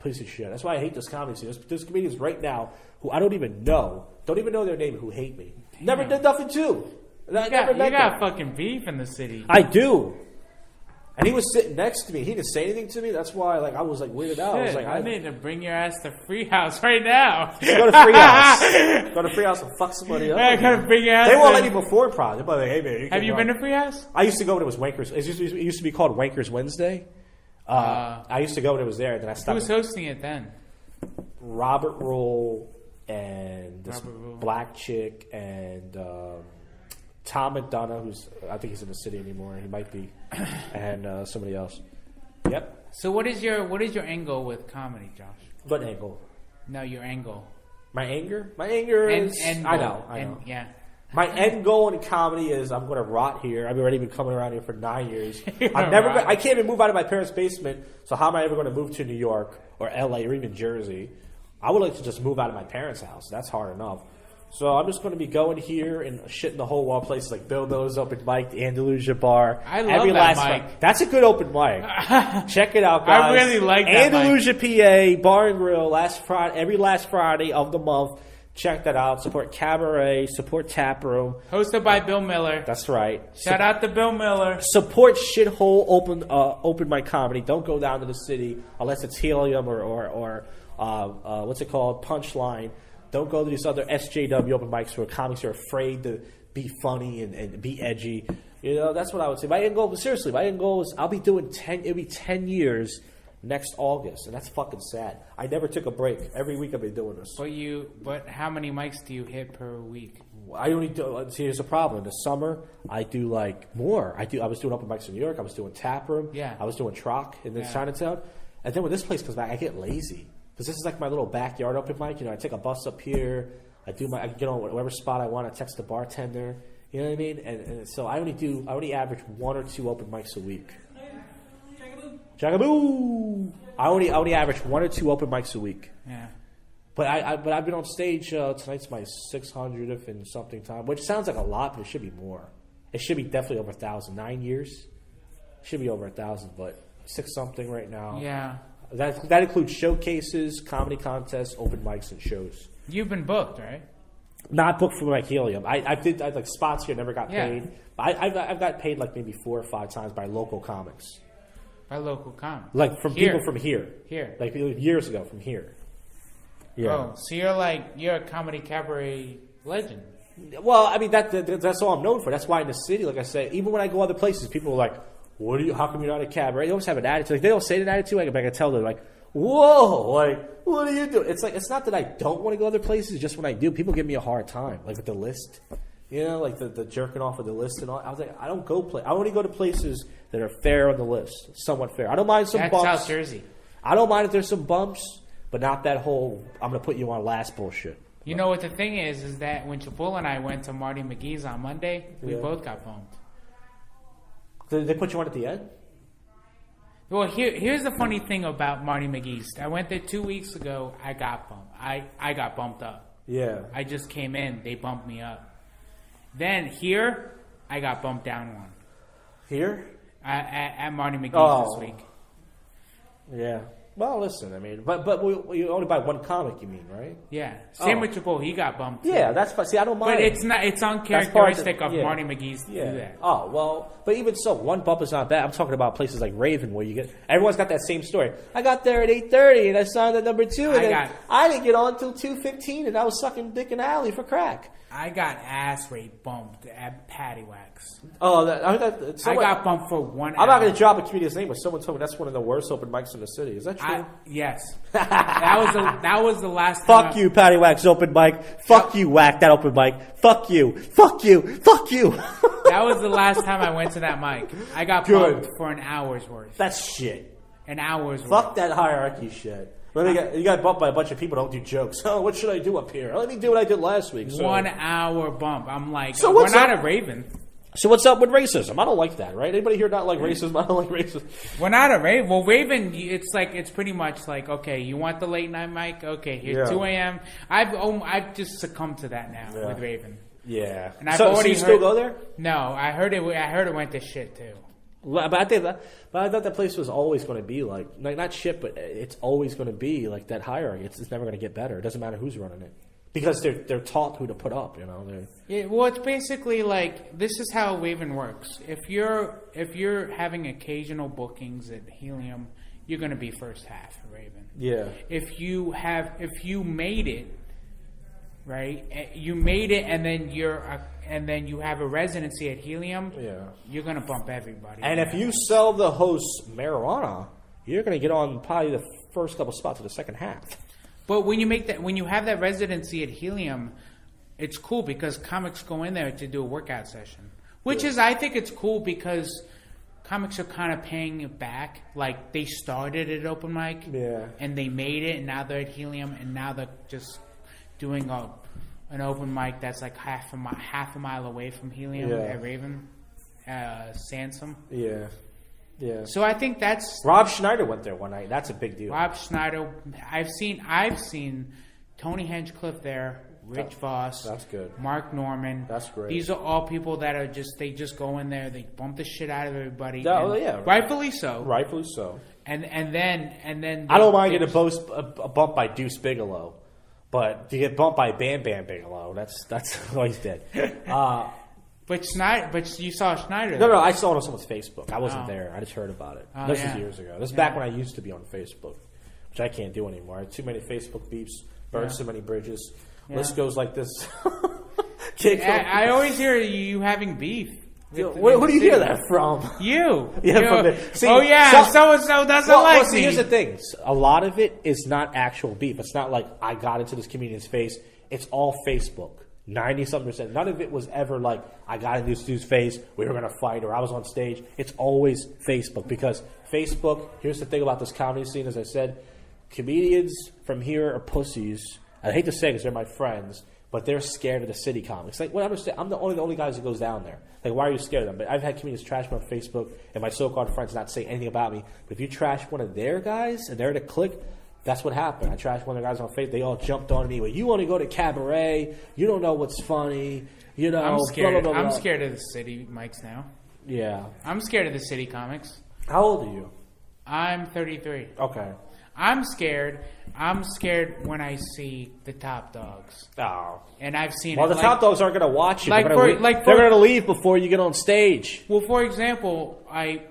Piece of shit. That's why I hate this comedy scene. There's comedians right now who I don't even know their name, who hate me. Damn. Never did nothing to. You got fucking beef in the city. I do. And he was sitting next to me. He didn't say anything to me. That's why, like, I was like weirded out. I was like, I need to bring your ass to Freehouse right now. Go to Freehouse. Go to Freehouse and fuck somebody up. I gotta bring your ass. They won't let me before improv. They're like, hey man, have you been to Freehouse? I used to go when it was Wankers. It used to be called Wankers Wednesday. I used to go when it was there. Then I stopped. Who was hosting it then? Robert Rule and this black chick and. Tom McDonough, I think he's in the city anymore. He might be, and somebody else. Yep. So what is your angle with comedy, Josh? What angle? No, your angle. My anger? My anger is. End I goal. know. Yeah. My end goal in comedy is I'm going to rot here. I've already been coming around here for 9 years. I can't even move out of my parents' basement. So how am I ever going to move to New York or LA or even Jersey? I would like to just move out of my parents' house. That's hard enough. So I'm just going to be going here and shitting the whole wall places like Bill Knows Open Mic, the Andalusia Bar. I love that mic. That's a good open mic. Check it out, guys. I really like that Andalusia, PA, Bar and Grill, every last Friday of the month. Check that out. Support Cabaret. Support Tap Room. Hosted by Bill Miller. That's right. Shout out to Bill Miller. Support shithole open mic comedy. Don't go down to the city unless it's Helium or what's it called? Punchline. Don't go to these other SJW open mics where comics are afraid to be funny and be edgy. You know, that's what I would say. My end goal is I'll be doing it'll be 10 years next August, and that's fucking sad. I never took a break. Every week I've been doing this. But how many mics do you hit per week? I only do. See, here's the problem. In the summer, I do like more. I was doing open mics in New York. I was doing Tap Room. Yeah. I was doing Troc in Chinatown. And then when this place comes back, I get lazy. Because this is like my little backyard open mic. You know, I take a bus up here. I get on whatever spot I want. I text the bartender. You know what I mean? And so I only average 1 or 2 open mics a week. Jagaboo! I only average 1 or 2 open mics a week. Yeah. But I've been on stage. Tonight's my 600th and something time, which sounds like a lot, but it should be more. It should be definitely over 1,000. 9 years. It should be over 1,000, but 6 something right now. Yeah. That includes showcases, comedy contests, open mics, and shows. You've been booked, right? Not booked for like Helium. I did like spots here, never got paid. But I've got paid like maybe 4 or 5 times by local comics. By local comics? Like from people from here. Here. Like years ago from here. Yeah. Oh, so you're a comedy cabaret legend. Well, I mean that's all I'm known for. That's why in the city, like I said, even when I go other places, people are like, how come you're not a cabaret? They always have an attitude. Like, they don't say an attitude. I can tell them, like, whoa, like, what are you doing? It's like, it's not that I don't want to go other places. Just when I do, people give me a hard time. Like with the list, you know, like the jerking off of the list and all. I was like, I don't go I only go to places that are fair on the list, somewhat fair. I don't mind some bumps. That's South Jersey. I don't mind if there's some bumps, but not that whole, I'm going to put you on last bullshit. You know what the thing is that when Chapul and I went to Marty McGee's on Monday, we both got bumped. Did they put you on at the end? Well, here's the funny thing about Marty McGee's. I went there 2 weeks ago. I got bumped. I got bumped up. Yeah. I just came in. They bumped me up. Then here, I got bumped down one. Here? At Marty McGee's this week. Yeah. Well, listen, I mean, but you only buy one comic, you mean, right? Yeah. Same with Chapul. He got bumped. Yeah, too. that's fine. See, I don't mind. But it's not. It's uncharacteristic of Marty McGee's to do that. Oh, well, but even so, one bump is not bad. I'm talking about places like Raven where everyone's got that same story. I got there at 8:30 and I signed at number 2 and I didn't get on until 2:15 and I was sucking dick in the alley for crack. I got ass rate bumped at Patty Wax. Oh, I got bumped for 1 hour. I'm not going to drop a comedian's name, but someone told me that's one of the worst open mics in the city. Is that true? Yes. that was the last time. Fuck you, Patty Wax open mic. Fuck you, Whack, that open mic. Fuck you. Fuck you. Fuck you. That was the last time I went to that mic. I got bumped for an hour's worth. That's shit. An hour's worth. Fuck that hierarchy shit. You got bumped by a bunch of people who don't do jokes. Oh, what should I do up here? Let me do what I did last week. So. 1 hour bump. I'm like, so we're not a Raven. So what's up with racism? I don't like that, right? Anybody here not like racism? I don't like racism. We're not a Raven. Well, Raven, it's pretty much like, okay, you want the late night mic? Okay, here's 2 a.m. I've just succomed to that now with Raven. Yeah. And I've so you still go there? No, I heard it went to shit too. But I thought that place was always going to be like not shit, but it's always going to be like that hierarchy. It's never going to get better. It doesn't matter who's running it because they're taught who to put up. You know. Yeah. Well, it's basically like this is how Raven works. If you're having occasional bookings at Helium, you're going to be first half at Raven. Yeah. If you made it, right? You made it, and then you have a residency at Helium. Yeah. You're gonna bump everybody. And if you sell the hosts marijuana, you're gonna get on probably the first couple spots of the second half. But when you have that residency at Helium, it's cool because comics go in there to do a workout session, which is I think it's cool because comics are kind of paying it back. Like they started at open mic, and they made it, and now they're at Helium, and now they're just doing an open mic that's like half a mile away from Helium at Raven, Sansom. Yeah. Yeah. So I think that's Rob Schneider went there one night. That's a big deal. Rob Schneider. I've seen Tony Hinchcliffe there, Rich Voss. That's good. Mark Norman. That's great. These are all people that are they just go in there, they bump the shit out of everybody. Yeah. Rightfully so. Rightfully so. And then I don't mind getting a bump by Deuce Bigelow. But to get bumped by Bam Bam Bigelow, that's all he's dead. But you saw Schneider. No, I saw it on someone's Facebook. I wasn't there. I just heard about it. This is years ago. This is back when I used to be on Facebook, which I can't do anymore. I had too many Facebook beeps, burned so many bridges. List goes like this. I always hear you having beef. Who do you hear that from? You. From the, see, so-and-so doesn't like me. Here's the thing. A lot of it is not actual beef. It's not like I got into this comedian's face. It's all Facebook. 90-something%. None of it was ever like I got into this dude's face, we were going to fight, or I was on stage. It's always Facebook because Facebook, here's the thing about this comedy scene, as I said, comedians from here are pussies. I hate to say it because they're my friends, but they're scared of the city comics. Like, well, I'm the only guys who goes down there. Like, why are you scared of them? But I've had comedians trash me on Facebook, and my so-called friends not say anything about me. But if you trash one of their guys, and they're in a clique, that's what happened. I trashed one of the guys on Facebook. They all jumped on me. Well, you want to go to cabaret? You don't know what's funny. You know, I'm scared. Blah, blah, blah, blah. I'm scared of the city mics now. Yeah. I'm scared of the city comics. How old are you? I'm 33. Okay. I'm scared. I'm scared when I see the top dogs. Oh. And I've seen the top dogs aren't going to watch you. Like they're going to leave before you get on stage. Well, for example, I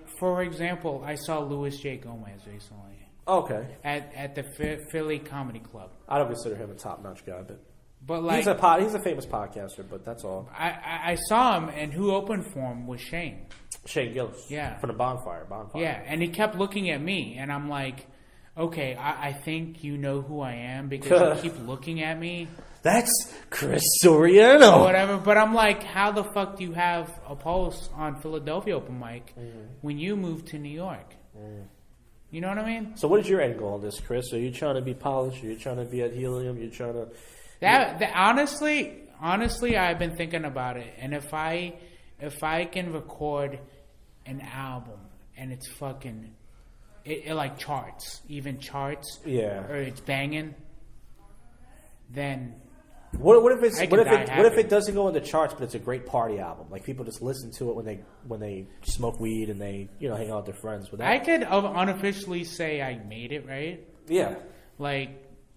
saw Louis J. Gomez recently. Okay. At the Philly Comedy Club. I don't consider him a top-notch guy, but like he's a famous podcaster, but that's all. I saw him, and who opened for him was Shane. Shane Gillis. Yeah. From the Bonfire. Yeah, and he kept looking at me, and I'm like, okay, I think you know who I am because you keep looking at me. That's Chris Soriano. Or whatever, but I'm like, how the fuck do you have a post on Philadelphia open mic when you moved to New York? You know what I mean? So what is your end goal on this, Chris? Are you trying to be polished? Are you trying to be at Helium? You're trying to... Honestly, I've been thinking about it. And if I can record an album and it's fucking... It like charts. Even charts. Yeah. Or it's banging. Then... What if it doesn't go in the charts, but it's a great party album? Like people just listen to it when they smoke weed and they hang out with their friends. With that, I could unofficially say I made it, right? Yeah. Like,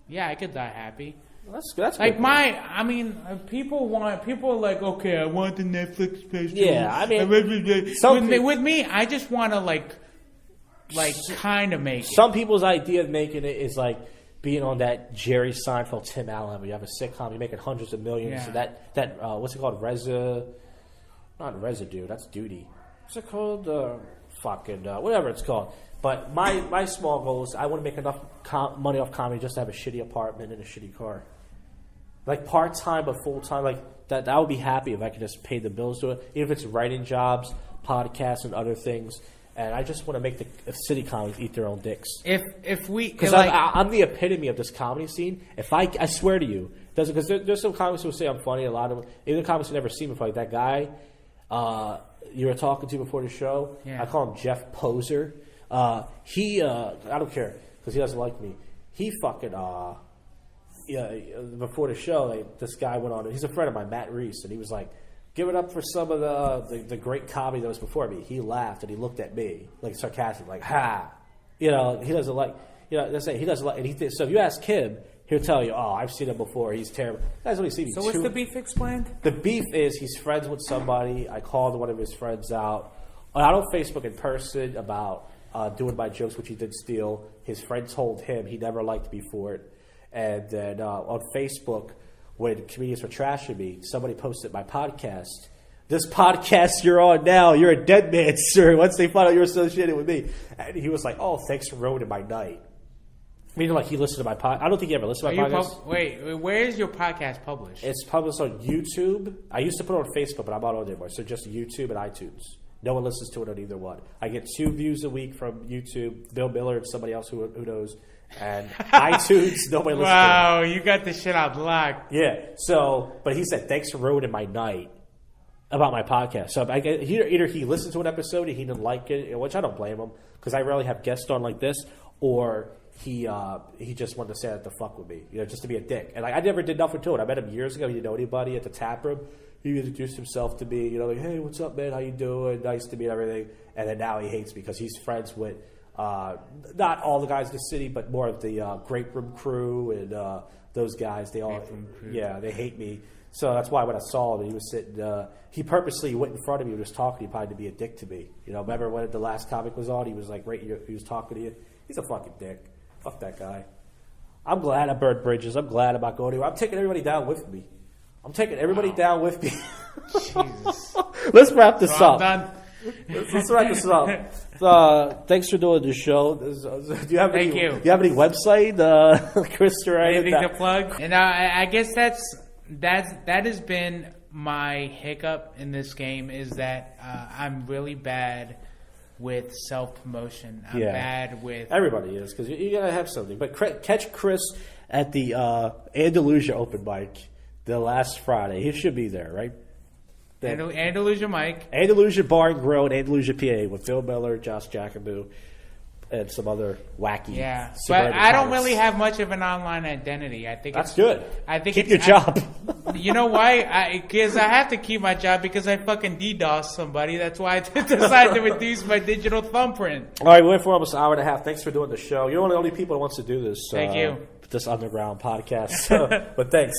yeah, I could die happy. That's like people are like, okay, I want the Netflix special. Yeah, I mean, with me, I just want to like kind of make it. Some people's idea of making it is like being on that Jerry Seinfeld, Tim Allen, where you have a sitcom, you're making hundreds of millions. Yeah. That what's it called? Not residue. That's duty. What's it called? Whatever it's called. But my small goal is I want to make enough money off comedy just to have a shitty apartment and a shitty car. Like part-time but full-time. Like that I would be happy if I could just pay the bills to it. Even if it's writing jobs, podcasts, and other things. And I just want to make the city comics eat their own dicks. If we... Because I'm the epitome of this comedy scene. If I swear to you, because there's some comics who say I'm funny. A lot of them, even comics who never seen me, like that guy you were talking to before the show. Yeah. I call him Jeff Poser. I don't care because he doesn't like me. He fucking before the show, this guy went on. He's a friend of mine, Matt Reese, and he was like, "Give it up for some of the great comedy that was before me." He laughed and he looked at me like sarcastic, like "Ha," he doesn't like. Let's say he doesn't like. And so if you ask him, he'll tell you, "Oh, I've seen him before. He's terrible." Guys only see me. So what's the beef explained? The beef is he's friends with somebody. I called one of his friends out. I don't Facebook in person about doing my jokes, which he did steal. His friend told him he never liked me for it. And then on Facebook, when comedians were trashing me, somebody posted my podcast. This podcast you're on now, you're a dead man, sir. Once they find out you're associated with me. And he was like, "Oh, thanks for ruining my night." Meaning like he listened to my podcast. I don't think he ever listened to my podcast. Wait, where is your podcast published? It's published on YouTube. I used to put it on Facebook, but I'm not on there anymore. So just YouTube and iTunes. No one listens to it on either one. I get 2 views a week from YouTube, Bill Miller and somebody else who knows. And iTunes, nobody listens to it. Wow, you got the shit out locked. Yeah. So, but he said, "Thanks for ruining my night," about my podcast. So either he listened to an episode and he didn't like it, which I don't blame him because I rarely have guests on like this, or he just wanted to say that to fuck with me, just to be a dick. And I never did nothing to it. I met him years ago. He didn't know anybody at the tap room. He introduced himself to me, like, "Hey, what's up, man? How you doing? Nice to meet everything." And then now he hates me because he's friends with not all the guys in the city, but more of the Great Room crew and those guys. They all, they hate me. So that's why when I saw him, he was sitting. He purposely went in front of me and was talking. He probably to be a dick to me. Remember when the last comic was on? He was like, he was talking to you. He's a fucking dick. Fuck that guy. I'm glad I burned bridges. I'm glad I'm not going anywhere. I'm taking everybody down with me. I'm taking everybody down with me. Jesus. Let's wrap this up. I'm done. Let's wrap this up. Thanks for doing this show. Do you have any website, Chris? Or anything to plug? And I guess that has been my hiccup in this game is that I'm really bad with self-promotion. I'm bad with... Everybody is, because you got to have something. But catch Chris at the Andalusia open mic the last Friday. He should be there, right? Andalusia Mike. Andalusia Bar and Grill in Andalusia, PA with Phil Miller, Josh Jackaboo, and some other wacky... Yeah, but I don't really have much of an online identity. I think that's good. I think keep your job. You know why? Because I have to keep my job because I fucking DDoS somebody. That's why I decided to reduce my digital thumbprint. All right, we went for almost an hour and a half. Thanks for doing the show. You're one of the only people that wants to do this. Thank you. This underground podcast. But thanks.